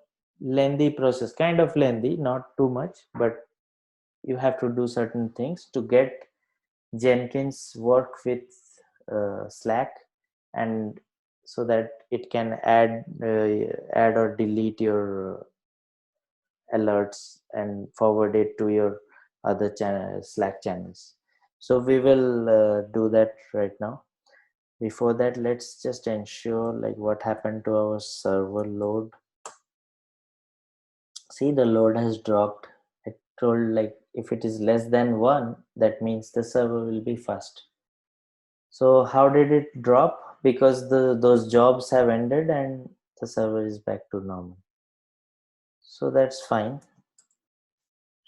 lengthy process, kind of lengthy, not too much, but you have to do certain things to get Jenkins work with Slack, and so that it can add or delete your alerts and forward it to your other channel Slack channels. So we will do that right now. Before that, let's just ensure like what happened to our server load. See, the load has dropped. It told like if it is less than 1, that means the server will be fast. So how did it drop? Because those jobs have ended and the server is back to normal. So that's fine.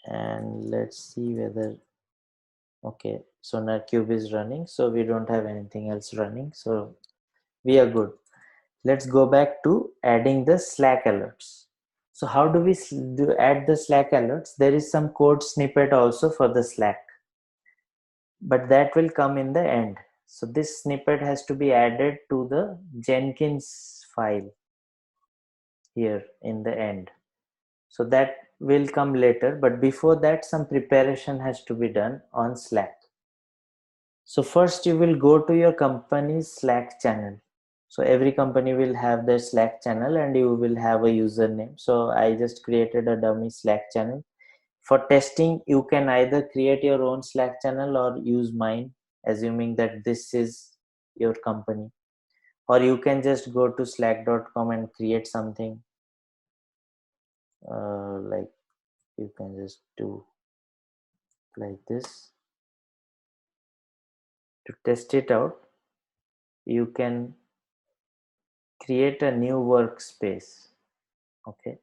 And let's see whether, okay, SonarQube is running, so we don't have anything else running, so we are good. Let's go back to adding the Slack alerts. So how do we add the Slack alerts? There is some code snippet also for the Slack, but that will come in the end. So this snippet has to be added to the Jenkins file here in the end. So that will come later, but before that, some preparation has to be done on Slack. So first you will go to your company's Slack channel. So every company will have their Slack channel and you will have a username. So I just created a dummy Slack channel. For testing, you can either create your own Slack channel or use mine, assuming that this is your company. Or you can just go to slack.com and create something. Like you can just do like this. To test it out, you can create a new workspace. Okay.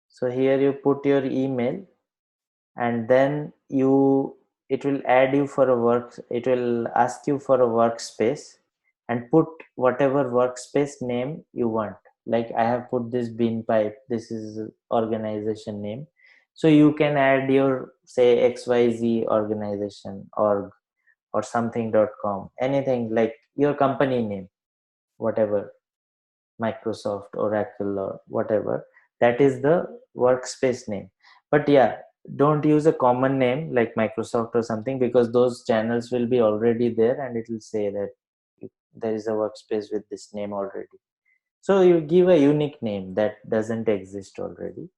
So here you put your email and then it will add you for a it will ask you for a workspace and put whatever workspace name you want. Like I have put this bean pipe, this is organization name. So you can add your say XYZ organization org or something.com, anything like your company name, whatever, Microsoft, Oracle, or whatever. That is the workspace name. But yeah, don't use a common name like Microsoft or something, because those channels will be already there and it will say that there is a workspace with this name already. So you give a unique name that doesn't exist already.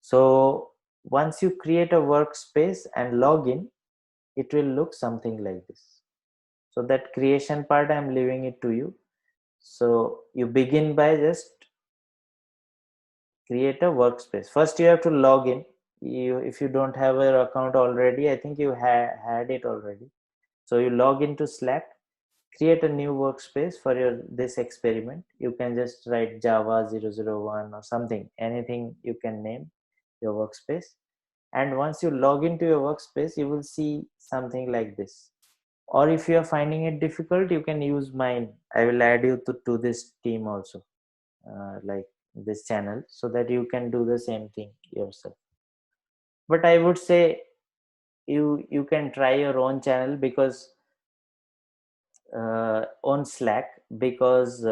So once you create a workspace and log in, it will look something like this. So that creation part, I'm leaving it to you. So you begin by just create a workspace. First you have to log in. If you don't have an account already, I think you had it already. So you log into Slack, create a new workspace for your this experiment. You can just write Java 001 or something, anything you can name your workspace. And once you log into your workspace, you will see something like this. Or if you are finding it difficult, you can use mine. I will add you to this team also, like this channel, so that you can do the same thing yourself. But I would say you can try your own channel, because on Slack, because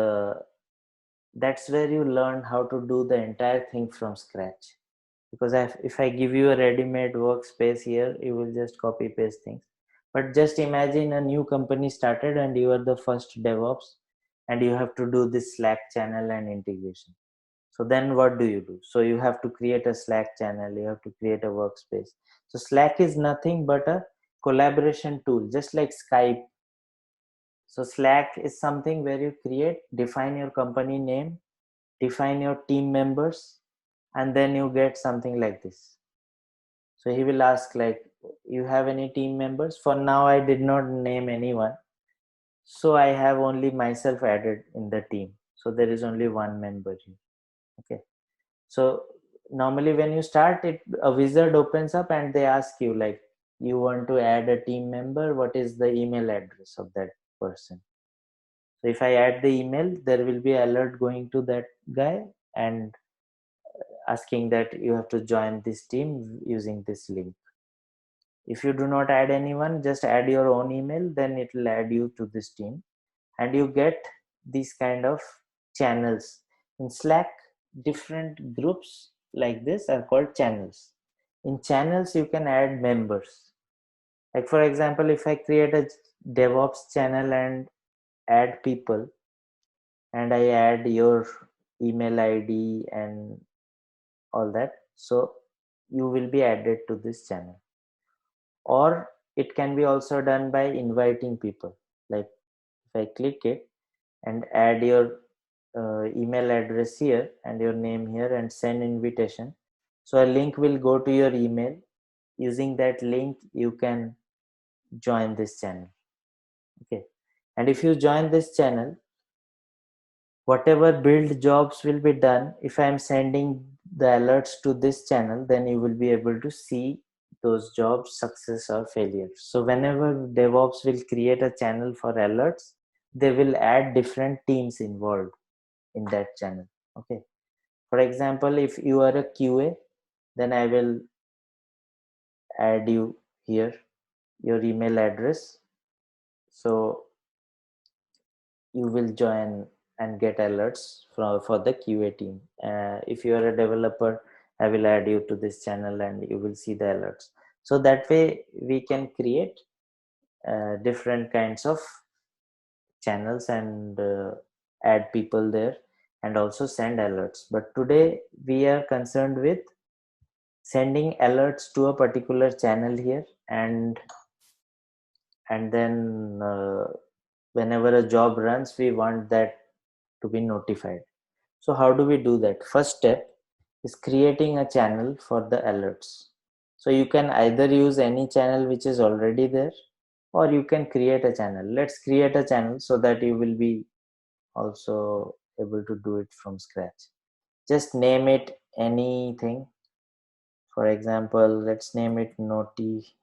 that's where you learn how to do the entire thing from scratch. Because if I give you a ready-made workspace here, you will just copy paste things. But just imagine a new company started and you are the first DevOps, and you have to do this Slack channel and integration. So then what do? So you have to create a Slack channel, you have to create a workspace. So Slack is nothing but a collaboration tool, just like Skype. So Slack is something where you create, define your company name, define your team members, and then you get something like this. So he will ask, like, you have any team members? For now, I did not name anyone. So I have only myself added in the team. So there is only one member here. Okay. So normally when you start it, a wizard opens up and they ask you, like, you want to add a team member, what is the email address of that person? So if I add the email, there will be alert going to that guy and asking that you have to join this team using this link. If you do not add anyone, just add your own email, then it will add you to this team, and you get these kind of channels in Slack. Different groups like this are called channels. In channels you can add members. Like, for example, if I create a DevOps channel and add people, and I add your email ID and all that, so you will be added to this channel. Or it can be also done by inviting people. Like, if I click it and add your email address here and your name here and send invitation, so a link will go to your email. Using that link you can join this channel. Okay. And if you join this channel, whatever build jobs will be done, if I am sending the alerts to this channel, then you will be able to see those jobs success or failure. So whenever DevOps will create a channel for alerts, they will add different teams involved in that channel. Okay. For example, if you are a QA, then I will add you here, your email address. So you will join and get alerts for the QA team. If you are a developer, I will add you to this channel and you will see the alerts. So that way we can create different kinds of channels and add people there and also send alerts. But today we are concerned with sending alerts to a particular channel here, and then whenever a job runs, we want that to be notified. So how do we do that? First step is creating a channel for the alerts. So you can either use any channel which is already there, or you can create a channel. Let's create a channel so that you will be also able to do it from scratch. Just name it anything. For example, let's name it notification.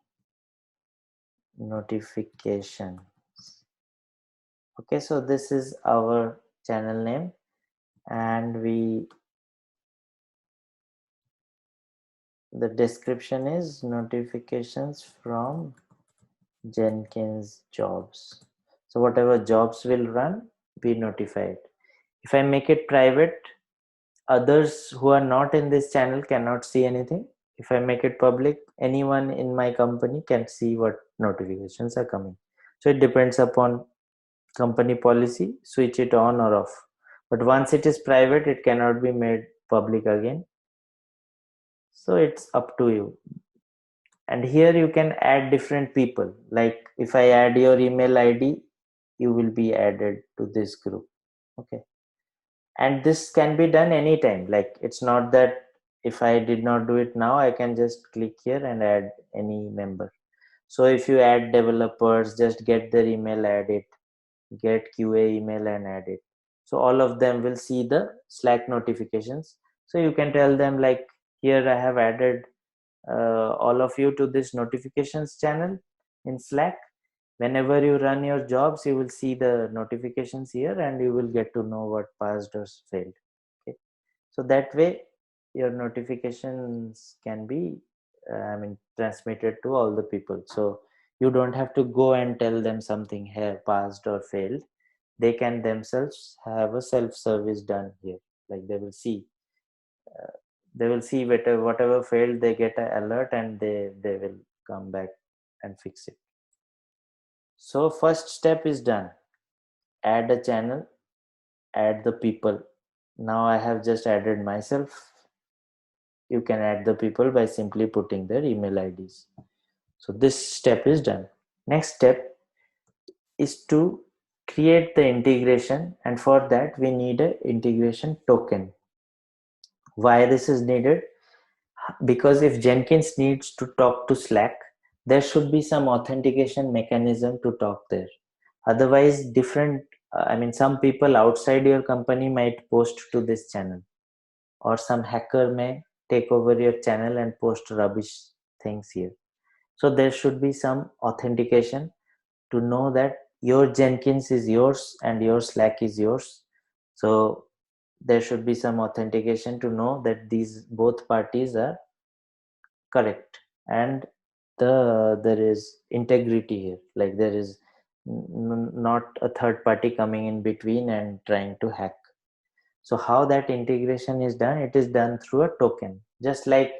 Okay, so this is our channel name, and the description is notifications from Jenkins jobs. So whatever jobs will run, be notified. If I make it private, others who are not in this channel cannot see anything. If I make it public, anyone in my company can see what notifications are coming. So it depends upon company policy, switch it on or off. But once it is private, it cannot be made public again. So it's up to you. And here you can add different people. Like, if I add your email ID, you will be added to this group. Okay. And this can be done anytime. Like, it's not that if I did not do it now, I can just click here and add any member. So if you add developers, just get their email, add it, get QA email and add it. So all of them will see the Slack notifications. So you can tell them, like, here I have added all of you to this notifications channel in Slack. Whenever you run your jobs, you will see the notifications here and you will get to know what passed or failed. Okay, so that way your notifications can be transmitted to all the people, so you don't have to go and tell them something here passed or failed. They can themselves have a self-service done here. Like they will see whatever failed, they get an alert and they will come back and fix it. So first step is done. Add a channel, add the people. Now I have just added myself. You can add the people by simply putting their email IDs. So this step is done. Next step is to create the integration, and for that we need an integration token. Why this is needed? Because if Jenkins needs to talk to Slack, there should be some authentication mechanism to talk there. Otherwise, some people outside your company might post to this channel, or some hacker may take over your channel and post rubbish things here. So there should be some authentication to know that your Jenkins is yours and your Slack is yours. So there should be some authentication to know that these both parties are correct, and there is integrity here. Like there is not a third party coming in between and trying to hack. So how that integration is done? It is done through a token. Just like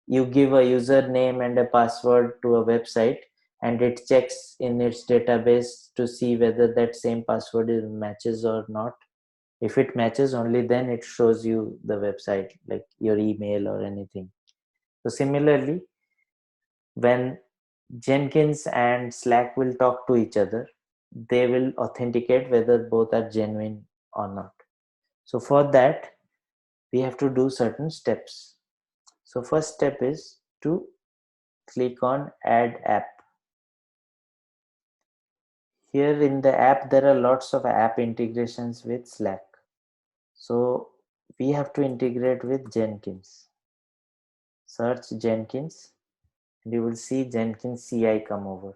you give a username and a password to a website, and it checks in its database to see whether that same password is matches or not. If it matches, only then it shows you the website, like your email or anything. So similarly, when Jenkins and Slack will talk to each other, they will authenticate whether both are genuine or not. So for that, we have to do certain steps. So first step is to click on add app. Here in the app, there are lots of app integrations with Slack. So we have to integrate with Jenkins. Search Jenkins and you will see Jenkins CI come over.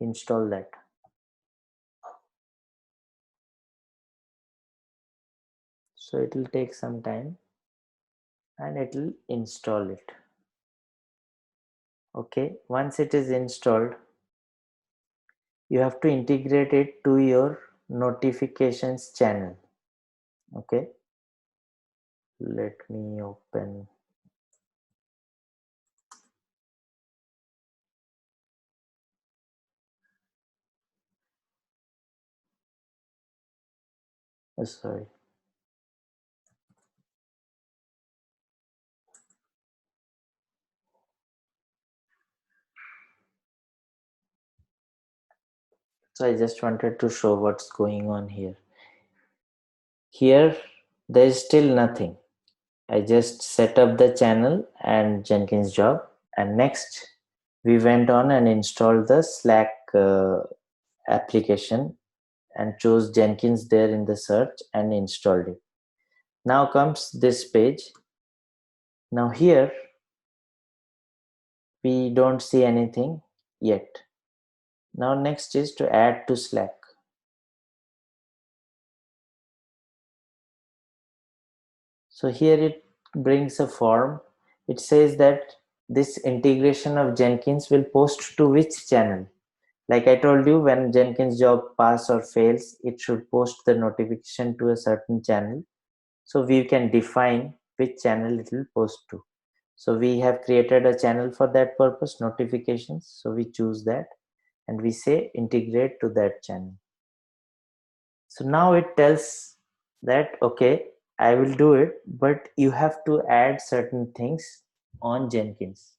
Install that. So it will take some time and it will install it. Okay, once it is installed, you have to integrate it to your notifications channel. Okay, let me open. Sorry. So I just wanted to show what's going on here. Here, there is still nothing. I just set up the channel and Jenkins job. And next, we went on and installed the Slack application and chose Jenkins there in the search and installed it. Now comes this page. Now here, we don't see anything yet. Now next is to add to Slack. So here it brings a form. It says that this integration of Jenkins will post to which channel. Like I told you, when Jenkins job pass or fails, it should post the notification to a certain channel. So we can define which channel it will post to. So we have created a channel for that purpose, notifications. So we choose that and we say integrate to that channel. So now it tells that, okay, I will do it, but you have to add certain things on Jenkins.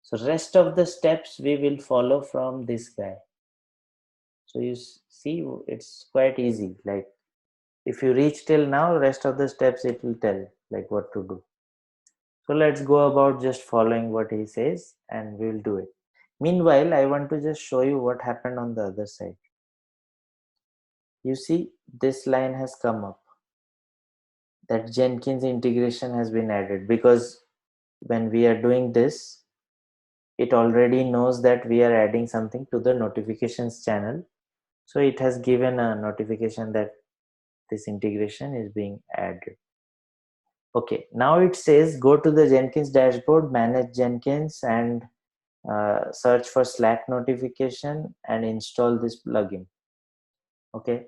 So rest of the steps we will follow from this guy. So you see, it's quite easy. Like if you reach till now, rest of the steps it will tell like what to do. So let's go about just following what he says and we'll do it. Meanwhile, I want to just show you what happened on the other side. You see, this line has come up that Jenkins integration has been added, because when we are doing this, it already knows that we are adding something to the notifications channel. So it has given a notification that this integration is being added. Okay, now it says go to the Jenkins dashboard, manage Jenkins, and search for Slack notification and install this plugin. Okay,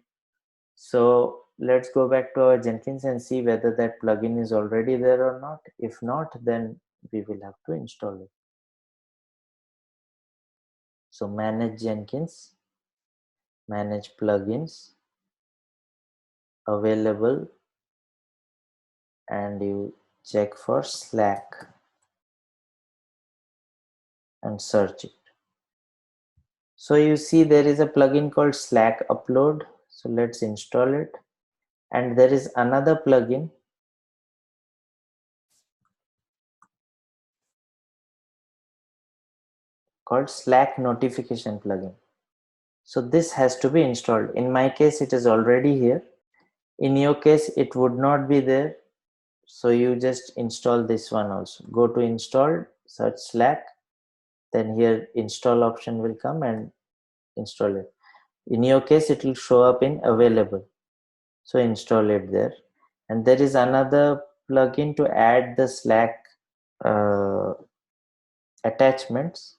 so let's go back to our Jenkins and see whether that plugin is already there or not. If not, then we will have to install it. So manage Jenkins, manage plugins, available, and you check for Slack and search it. So you see there is a plugin called Slack Upload. So let's install it. And there is another plugin called Slack Notification plugin. So this has to be installed. In my case, it is already here. In your case, it would not be there. So you just install this one also. Go to install, search Slack, then here install option will come and install it. In your case, it will show up in available. So install it there. And there is another plugin to add the Slack attachments.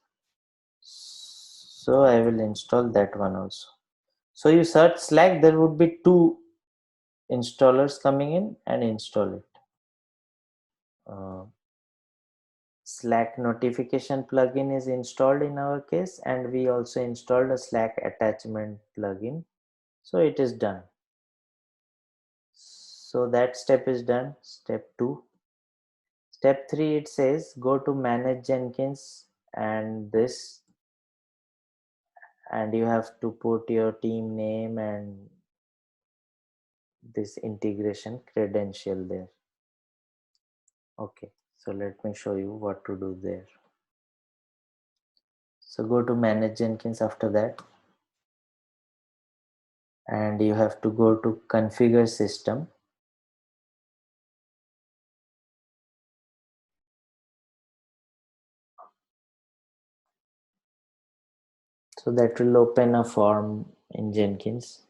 So I will install that one also. So you search Slack, there would be two installers coming in and install it. Slack notification plugin is installed in our case, and we also installed a Slack attachment plugin. So it is done. So that step is done. Step 2. Step 3, it says go to manage Jenkins and this, and you have to put your team name and this integration credential there. Okay, so let me show you what to do there. So go to manage Jenkins after that, and you have to go to configure system. So that will open a form in Jenkins.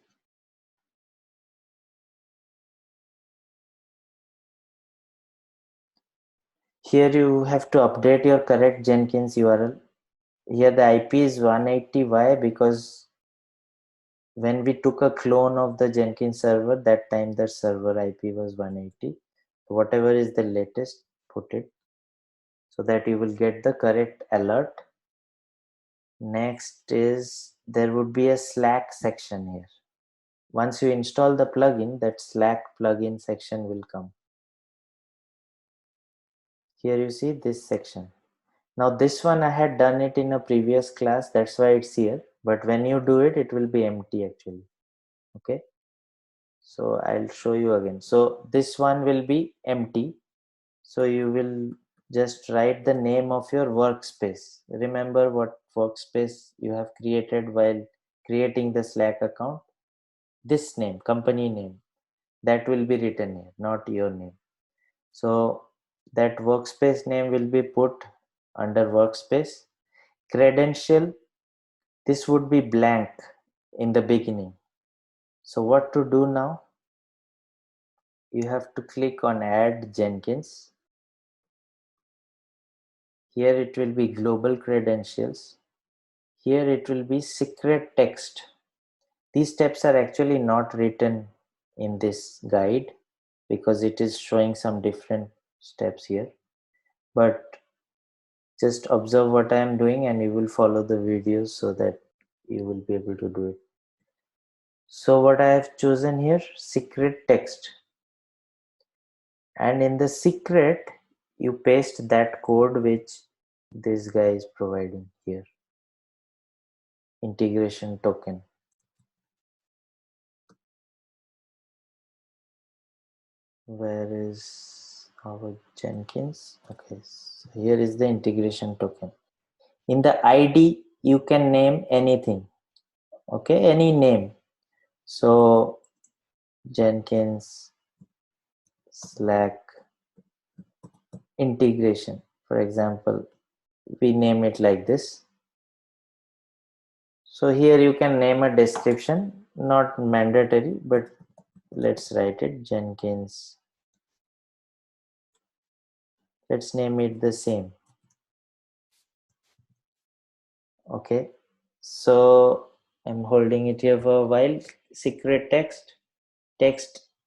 Here you have to update your correct Jenkins URL. Here the IP is 180. Why? Because when we took a clone of the Jenkins server, that time the server IP was 180. So whatever is the latest, put it so that you will get the correct alert. Next is there would be a Slack section here. Once you install the plugin, that Slack plugin section will come. Here you see this section. Now this one I had done it in a previous class, that's why it's here. But when you do it, it will be empty actually. Okay. So I'll show you again. So this one will be empty. So you will just write the name of your workspace. Remember what workspace you have created while creating the Slack account. This name, company name, that will be written here, not your name. So that workspace name will be put under workspace. Credential, this would be blank in the beginning. So what to do now? You have to click on add Jenkins. Here it will be global credentials. Here it will be secret text. These steps are actually not written in this guide because it is showing some different steps here. But just observe what I am doing and you will follow the videos so that you will be able to do it. So what I have chosen here, secret text. And in the secret, you paste that code which this guy is providing here. Integration token. Where is our Jenkins? Okay, so here is the integration token. In the ID, you can name anything. Okay, any name. So Jenkins Slack integration, for example, we name it like this. So here you can name a description, not mandatory, but let's write it Jenkins. Let's name it the same. Okay, so I'm holding it here for a while. Secret text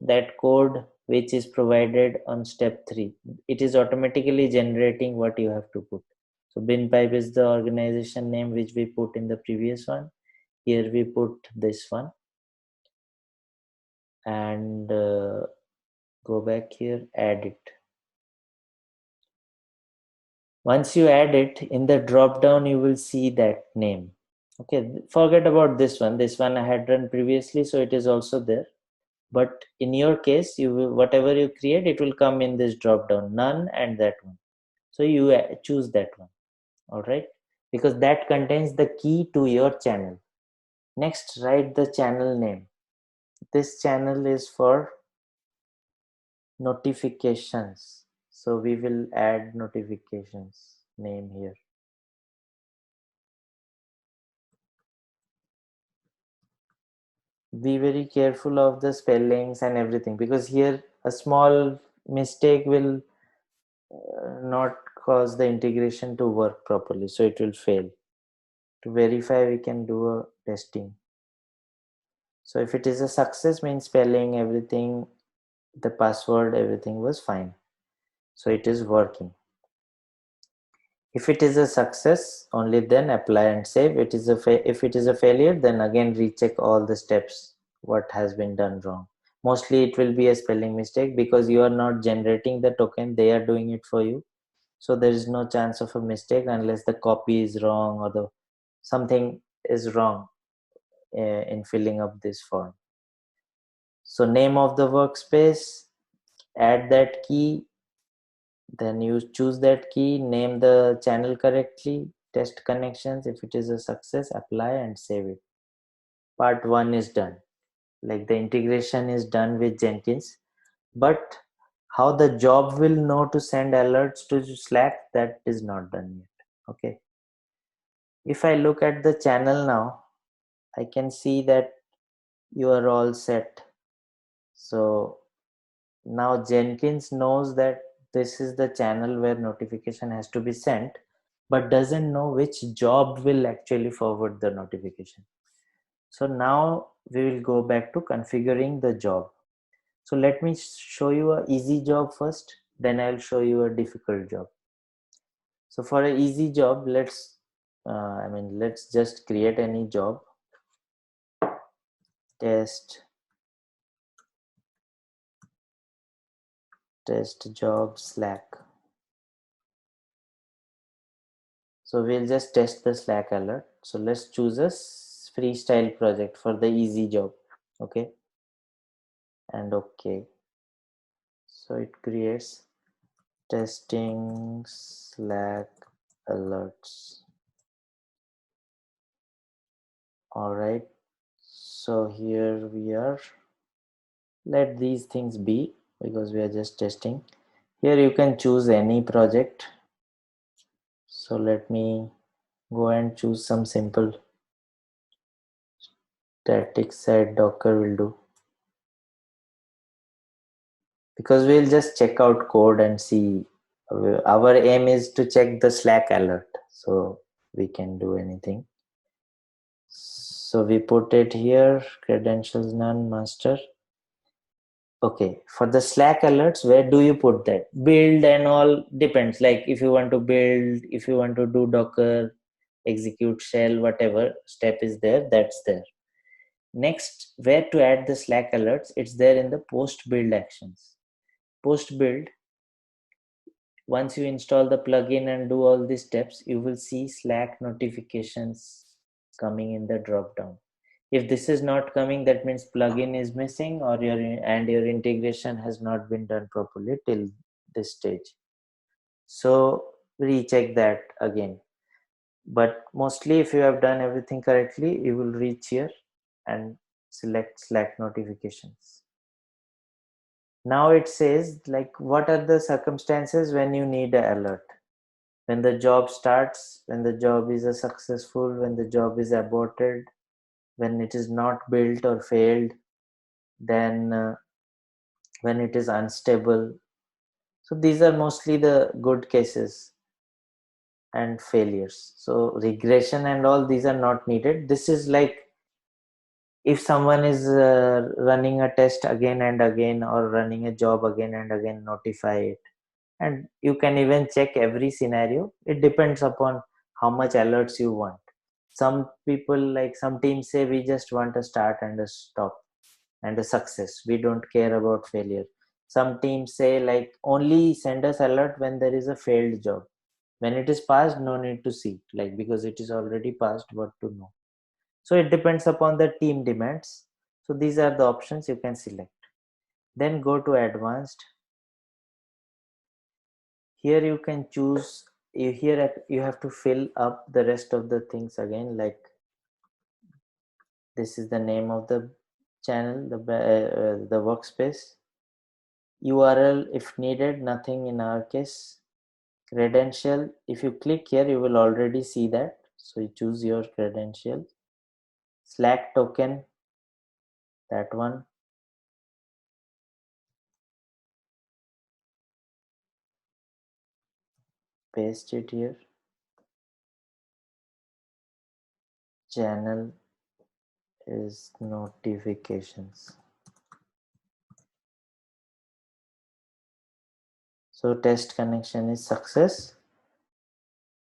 that code which is provided on step 3. It is automatically generating what you have to put. So BinPipe is the organization name which we put in the previous one. Here we put this one, and go back here, add it. Once you add it, in the drop down you will see that name. Okay, forget about this one. This one I had run previously, so it is also there. But in your case, you will, whatever you create, it will come in this drop down, none and that one. So you choose that one. All right, because that contains the key to your channel. Next, write the channel name. This channel is for notifications, so we will add notifications name here. Be very careful of the spellings and everything, because here a small mistake will not cause the integration to work properly, so it will fail. To verify, we can do a testing. So if it is a success, means spelling, everything, the password, everything was fine, so it is working. If it is a success, only then apply and save. If it is a failure, then again recheck all the steps what has been done wrong. Mostly it will be a spelling mistake, because you are not generating the token, they are doing it for you. So there is no chance of a mistake unless the copy is wrong or the something is wrong in filling up this form. So name of the workspace, add that key, then you choose that key, name the channel correctly, test connections. If it is a success, apply and save it. Part 1 is done. Like the integration is done with Jenkins, but how the job will know to send alerts to Slack, that is not done yet. Okay. If I look at the channel now, I can see that you are all set. So now Jenkins knows that this is the channel where notification has to be sent, but doesn't know which job will actually forward the notification. So now we will go back to configuring the job. So let me show you a easy job first, then I'll show you a difficult job. So for an easy job, let's just create any job. Test job Slack. So we'll just test the Slack alert. So let's choose a freestyle project for the easy job. Okay. And okay. So it creates testing Slack alerts. All right. So here we are. Let these things be, because we are just testing. Here you can choose any project. So let me go and choose some simple static site Docker will do, because we'll just check out code and see. Our aim is to check the Slack alert, so we can do anything. So we put it here, credentials none, master. Okay, for the Slack alerts, where do you put that? Build and all depends. Like if you want to build, if you want to do Docker, execute shell, whatever step is there, that's there. Next, where to add the Slack alerts, it's there in the post build actions. Post build, once you install the plugin and do all these steps, you will see Slack notifications coming in the drop down. If this is not coming, that means plugin is missing, or your integration has not been done properly till this stage. So recheck that again. But mostly if you have done everything correctly, you will reach here and select Slack notifications. Now it says like what are the circumstances when you need an alert. when the job starts, when the job is a successful, when the job is aborted, when it is not built or failed, then when it is unstable. So these are mostly the good cases and failures. So regression and all these are not needed. This is like if someone is running a test again and again, or running a job again and again, notify it. And you can even check every scenario. It depends upon how much alerts you want. Some people, like some teams, say we just want a start and a stop and a success, we don't care about failure. Some teams say like only send us alert when there is a failed job. When it is passed, no need to see, like because it is already passed, what to know. So it depends upon the team demands. So these are the options you can select. Then go to advanced. Here you can choose, you have to fill up the rest of the things again, like this is the name of the channel, the workspace. URL if needed, nothing in our case. Credential, if you click here you will already see that, so you choose your credential. Slack token, that one. Paste it here. Channel is notifications. So test connection is success.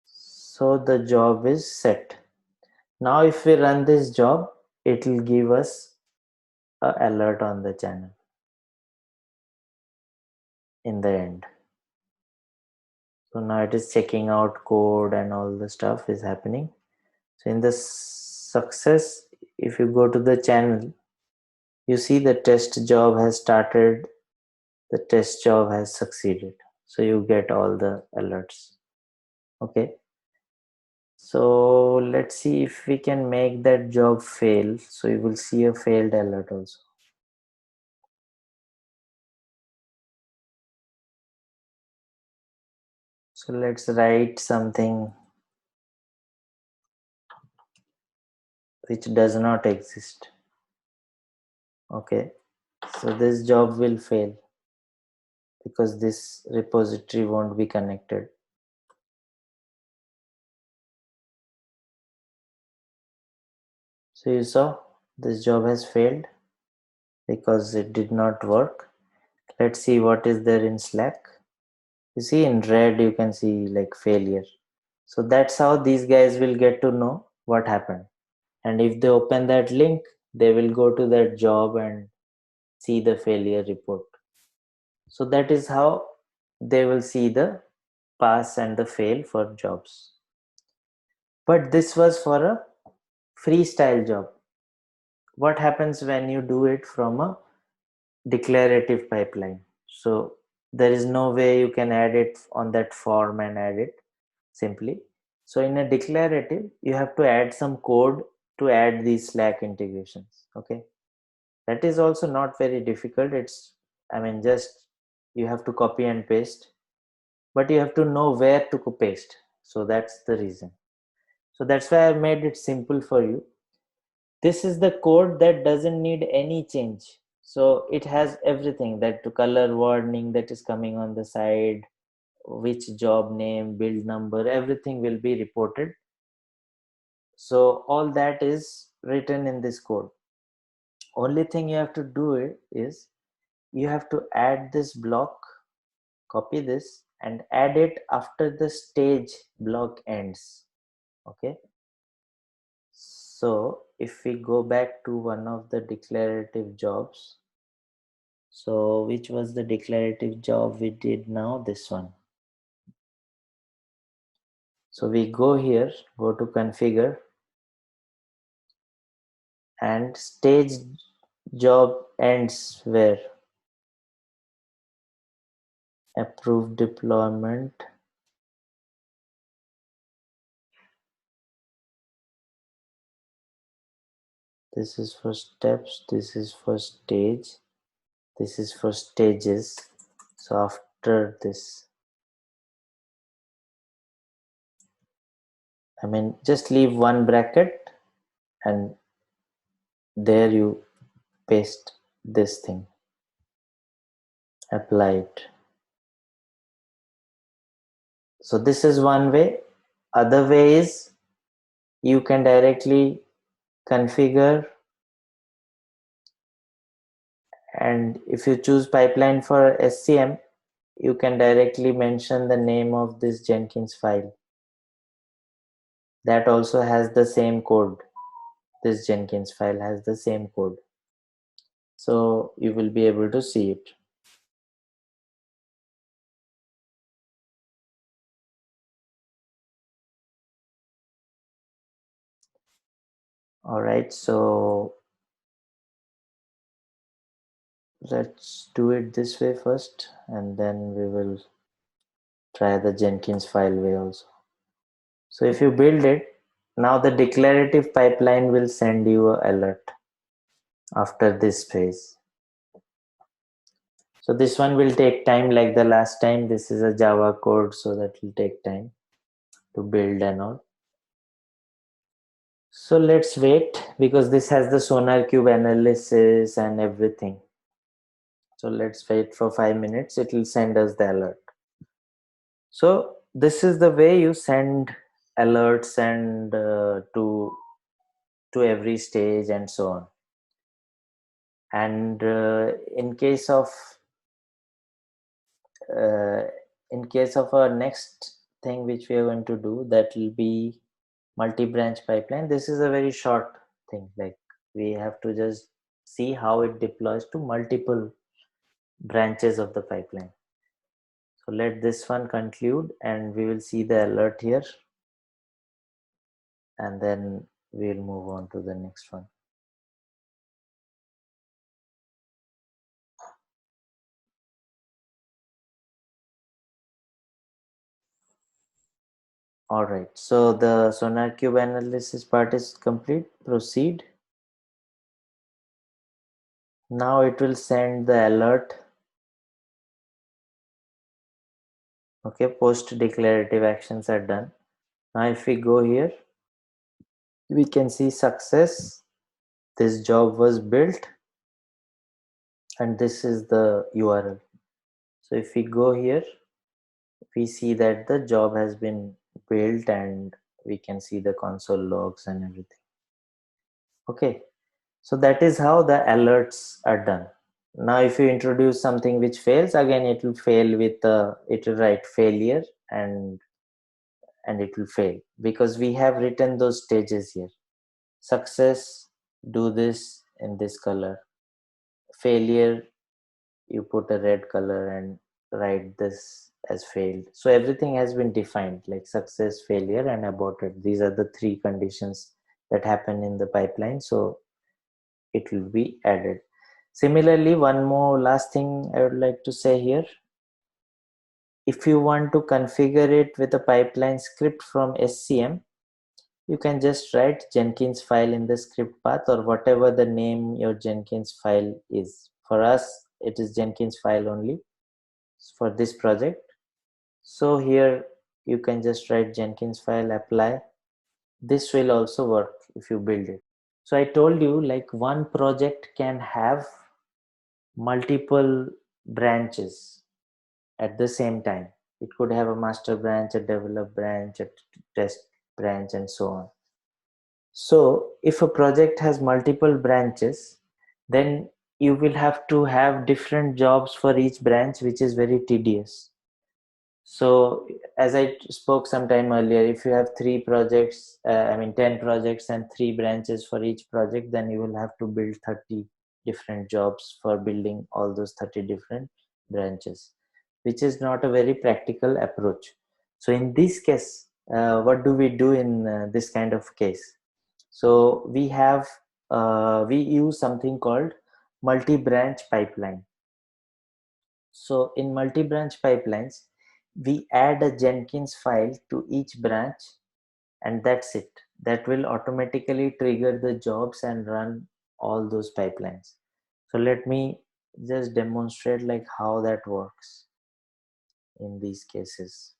So the job is set. Now if we run this job, it will give us a alert on the channel in the end. So now it is checking out code and all the stuff is happening. So in the success, if you go to the channel, you see the test job has started, the test job has succeeded. So you get all the alerts. Okay. So let's see if we can make that job fail. So you will see a failed alert also. So let's write something which does not exist. Okay. So this job will fail because this repository won't be connected. So you saw this job has failed because it did not work. Let's see what is there in Slack. You see in red, you can see like failure. So that's how these guys will get to know what happened. And if they open that link, they will go to that job and see the failure report. So that is how they will see the pass and the fail for jobs. But this was for a freestyle job. What happens when you do it from a declarative pipeline? So there is no way you can add it on that form and add it simply. So in a declarative, you have to add some code to add these Slack integrations. Okay. That is also not very difficult. It's, I mean, just you have to copy and paste, but you have to know where to paste. So that's the reason. So that's why I made it simple for you. This is the code that doesn't need any change. So it has everything, that color warning that is coming on the side, which job name, build number, everything will be reported. So all that is written in this code. Only thing you have to do it is you have to add this block, copy this and add it after the stage block ends. Okay. So if we go back to one of the declarative jobs, so which was the declarative job we did now? This one. So we go here, go to configure, and stage job ends where? Approved deployment. This is for steps, this is for stage, this is for stages. So after this, just leave one bracket and there you paste this thing, apply it. So this is one way. Other way is you can directly configure, and if you choose pipeline for SCM, you can directly mention the name of this Jenkins file. That also has the same code. This Jenkins file has the same code. So you will be able to see it. All right, so let's do it this way first, and then we will try the Jenkins file way also. So if you build it, now the declarative pipeline will send you an alert after this phase. So this one will take time like the last time. This is a Java code, so that will take time to build and all. So let's wait, because this has the SonarQube analysis and everything. So let's wait for 5 minutes. It will send us the alert. So this is the way you send alerts and to every stage and so on. And in case of our next thing which we are going to do, that will be multi-branch pipeline. This is a very short thing, like we have to just see how it deploys to multiple branches of the pipeline. So let this one conclude and we will see the alert here, and then we'll move on to the next one. All right, so the SonarQube analysis part is complete. Proceed. Now it will send the alert. Okay, post declarative actions are done. Now if we go here, we can see success. This job was built, and this is the URL. So if we go here, we see that the job has been built and we can see the console logs and everything. Okay, so that is how the alerts are done. Now if you introduce something which fails, again it will fail with it will write failure, and it will fail because we have written those stages here. Success, do this in this color. Failure, you put a red color and write this as failed. So everything has been defined, like success, failure, and aborted. These are the three conditions that happen in the pipeline. So it will be added. Similarly, one more last thing I would like to say here. If you want to configure it with a pipeline script from SCM, you can just write Jenkins file in the script path, or whatever the name your Jenkins file is. For us, it is Jenkins file only for this project. So here you can just write Jenkins file, apply. This will also work if you build it. So I told you, like, one project can have multiple branches at the same time. It could have a master branch, a develop branch, a test branch, and so on. So if a project has multiple branches, then you will have to have different jobs for each branch, which is very tedious. So as I spoke sometime earlier, if you have 3 projects, 10 projects and 3 branches for each project, then you will have to build 30 different jobs for building all those 30 different branches, which is not a very practical approach. So in this case, what do we do in this kind of case? So we use something called multi-branch pipeline. So in multi-branch pipelines, we add a Jenkins file to each branch, and that's it. That will automatically trigger the jobs and run all those pipelines. So let me just demonstrate like how that works in these cases.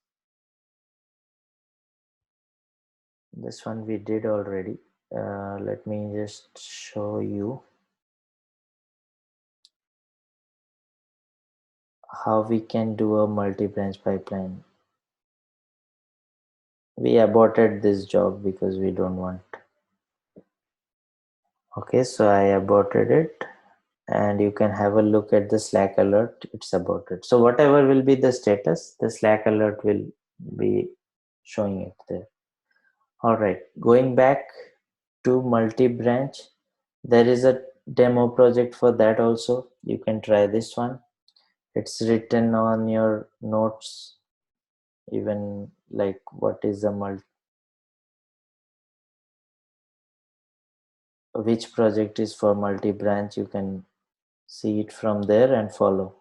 This one we did already. Let me just show you how we can do a multi-branch pipeline. We aborted this job because we don't want. Okay, so I aborted it, and you can have a look at the Slack alert. It's aborted. So whatever will be the status, the Slack alert will be showing it there. All right, going back to multi-branch, there is a demo project for that also. You can try this one. It's written on your notes, even like what is a which project is for multi-branch. You can see it from there and follow.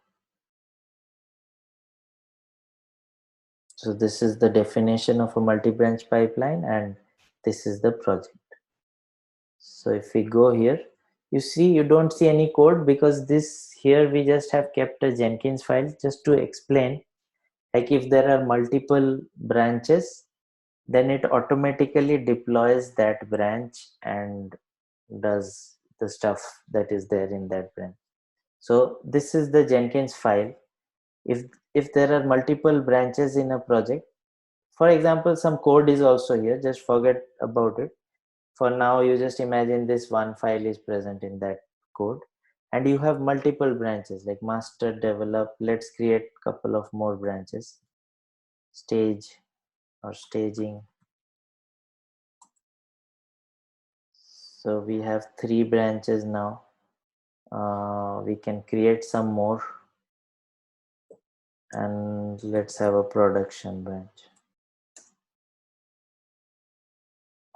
So this is the definition of a multi-branch pipeline, and this is the project. So if we go here, you see you don't see any code because this here we just have kept a Jenkins file just to explain, like if there are multiple branches, then it automatically deploys that branch and does the stuff that is there in that branch. So this is the Jenkins file. If there are multiple branches in a project, for example, some code is also here, just forget about it. For now, you just imagine this one file is present in that code, and you have multiple branches like master, develop. Let's create a couple of more branches, stage or staging. So we have 3 branches now. We can create some more, and let's have a production branch.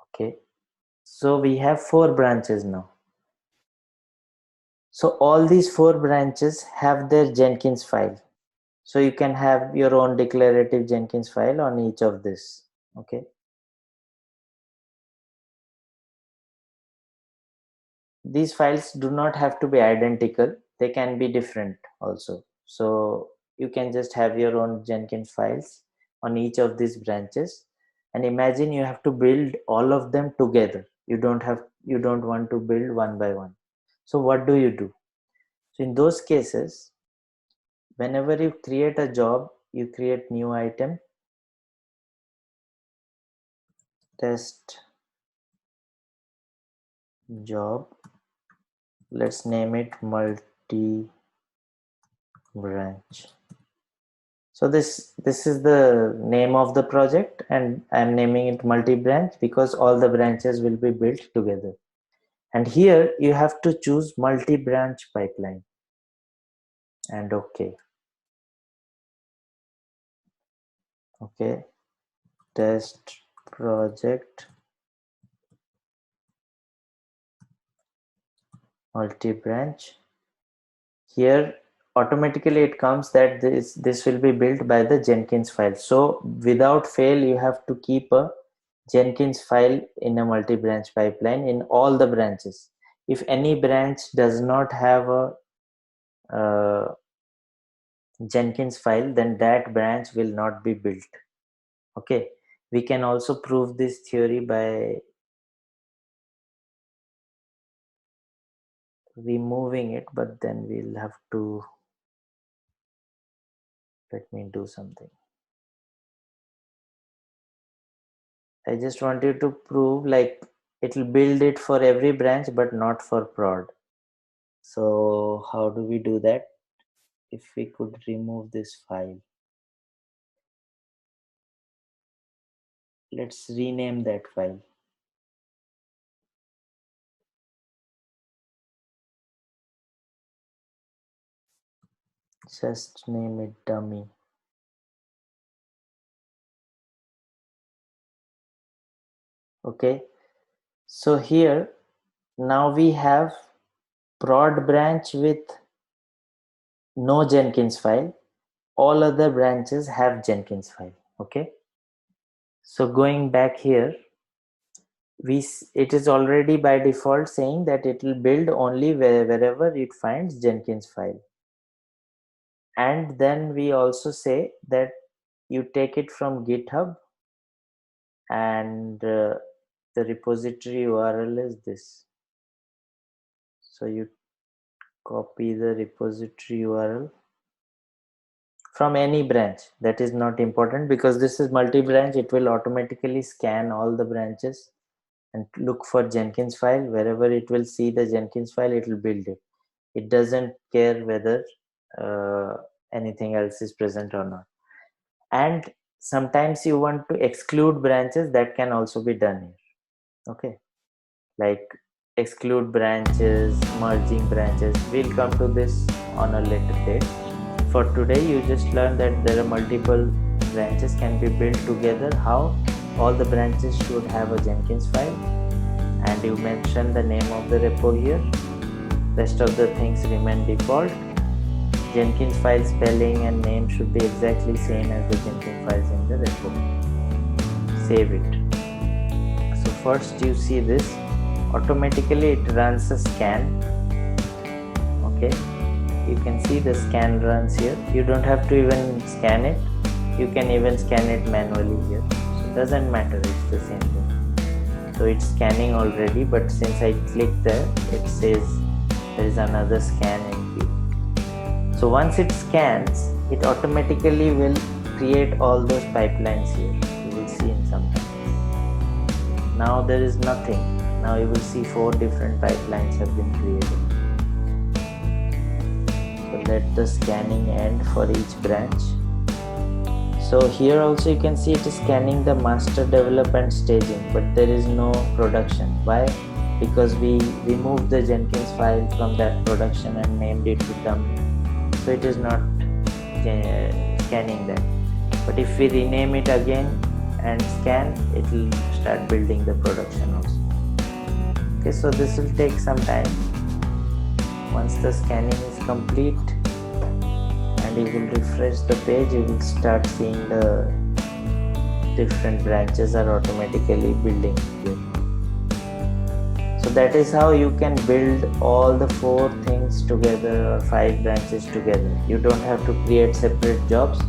Okay, so we have 4 branches now. So all these 4 branches have their Jenkins file. So you can have your own declarative Jenkins file on each of this. Okay. These files do not have to be identical. They can be different also. So you can just have your own Jenkins files on each of these branches, and imagine you have to build all of them together. You don't want to build one by one. So what do you do? So in those cases, whenever you create a job, you create new item, test job. Let's name it multi branch. So this is the name of the project, and I'm naming it multi branch because all the branches will be built together. And here you have to choose multi branch pipeline, and okay. Okay, test project multi branch. Here automatically it comes that this will be built by the Jenkins file. So without fail, you have to keep a Jenkins file in a multi-branch pipeline in all the branches. If any branch does not have a Jenkins file, then that branch will not be built. Okay, we can also prove this theory by removing it, but then we'll have to, let me do something. I just wanted to prove like it will build it for every branch but not for prod. So how do we do that? If we could remove this file, let's rename that file. Just name it dummy. Okay, so here now we have prod branch with no Jenkins file. All other branches have Jenkins file. Okay, so going back here, it is already by default saying that it will build only wherever it finds Jenkins file. And then we also say that you take it from GitHub, and the repository URL is this. So you copy the repository URL from any branch. That is not important because this is multi-branch. It will automatically scan all the branches and look for Jenkins file. Wherever it will see the Jenkins file, it will build it. It doesn't care whether anything else is present or not. And sometimes you want to exclude branches, that can also be done here. Okay, like exclude branches, merging branches. We'll come to this on a later date. For today, you just learned that there are multiple branches can be built together, how all the branches should have a Jenkins file, and you mention the name of the repo here. Rest of the things remain default. Jenkins file spelling and name should be exactly same as the Jenkins files in the repo. Save it. So first you see this, automatically it runs a scan. Okay, you can see the scan runs here. You don't have to even scan it. You can even scan it manually here. So it doesn't matter, it's the same thing. So it's scanning already, but since I click there, it says there is another scan in queue. So once it scans, it automatically will create all those pipelines here. You will see in some time. Now there is nothing. Now you will see 4 different pipelines have been created. So let the scanning end for each branch. So here also you can see it is scanning the master development staging, but there is no production. Why? Because we removed the Jenkins file from that production and named it to dump. So it is not scanning that. But if we rename it again and scan, it will start building the production also. Okay, so this will take some time. Once the scanning is complete and you will refresh the page, you will start seeing the different branches are automatically building here. So that is how you can build all the 4 things together or 5 branches together. You don't have to create separate jobs.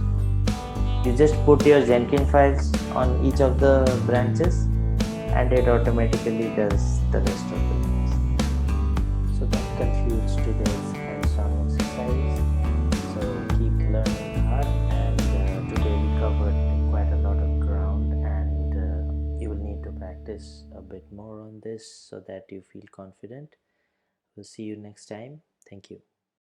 You just put your Jenkins files on each of the branches and it automatically does the rest of the things. So that concludes today's hands-on exercise. So keep learning hard, and today we covered quite a lot of ground, and you will need to practice a bit more on this so that you feel confident. We'll see you next time. Thank you.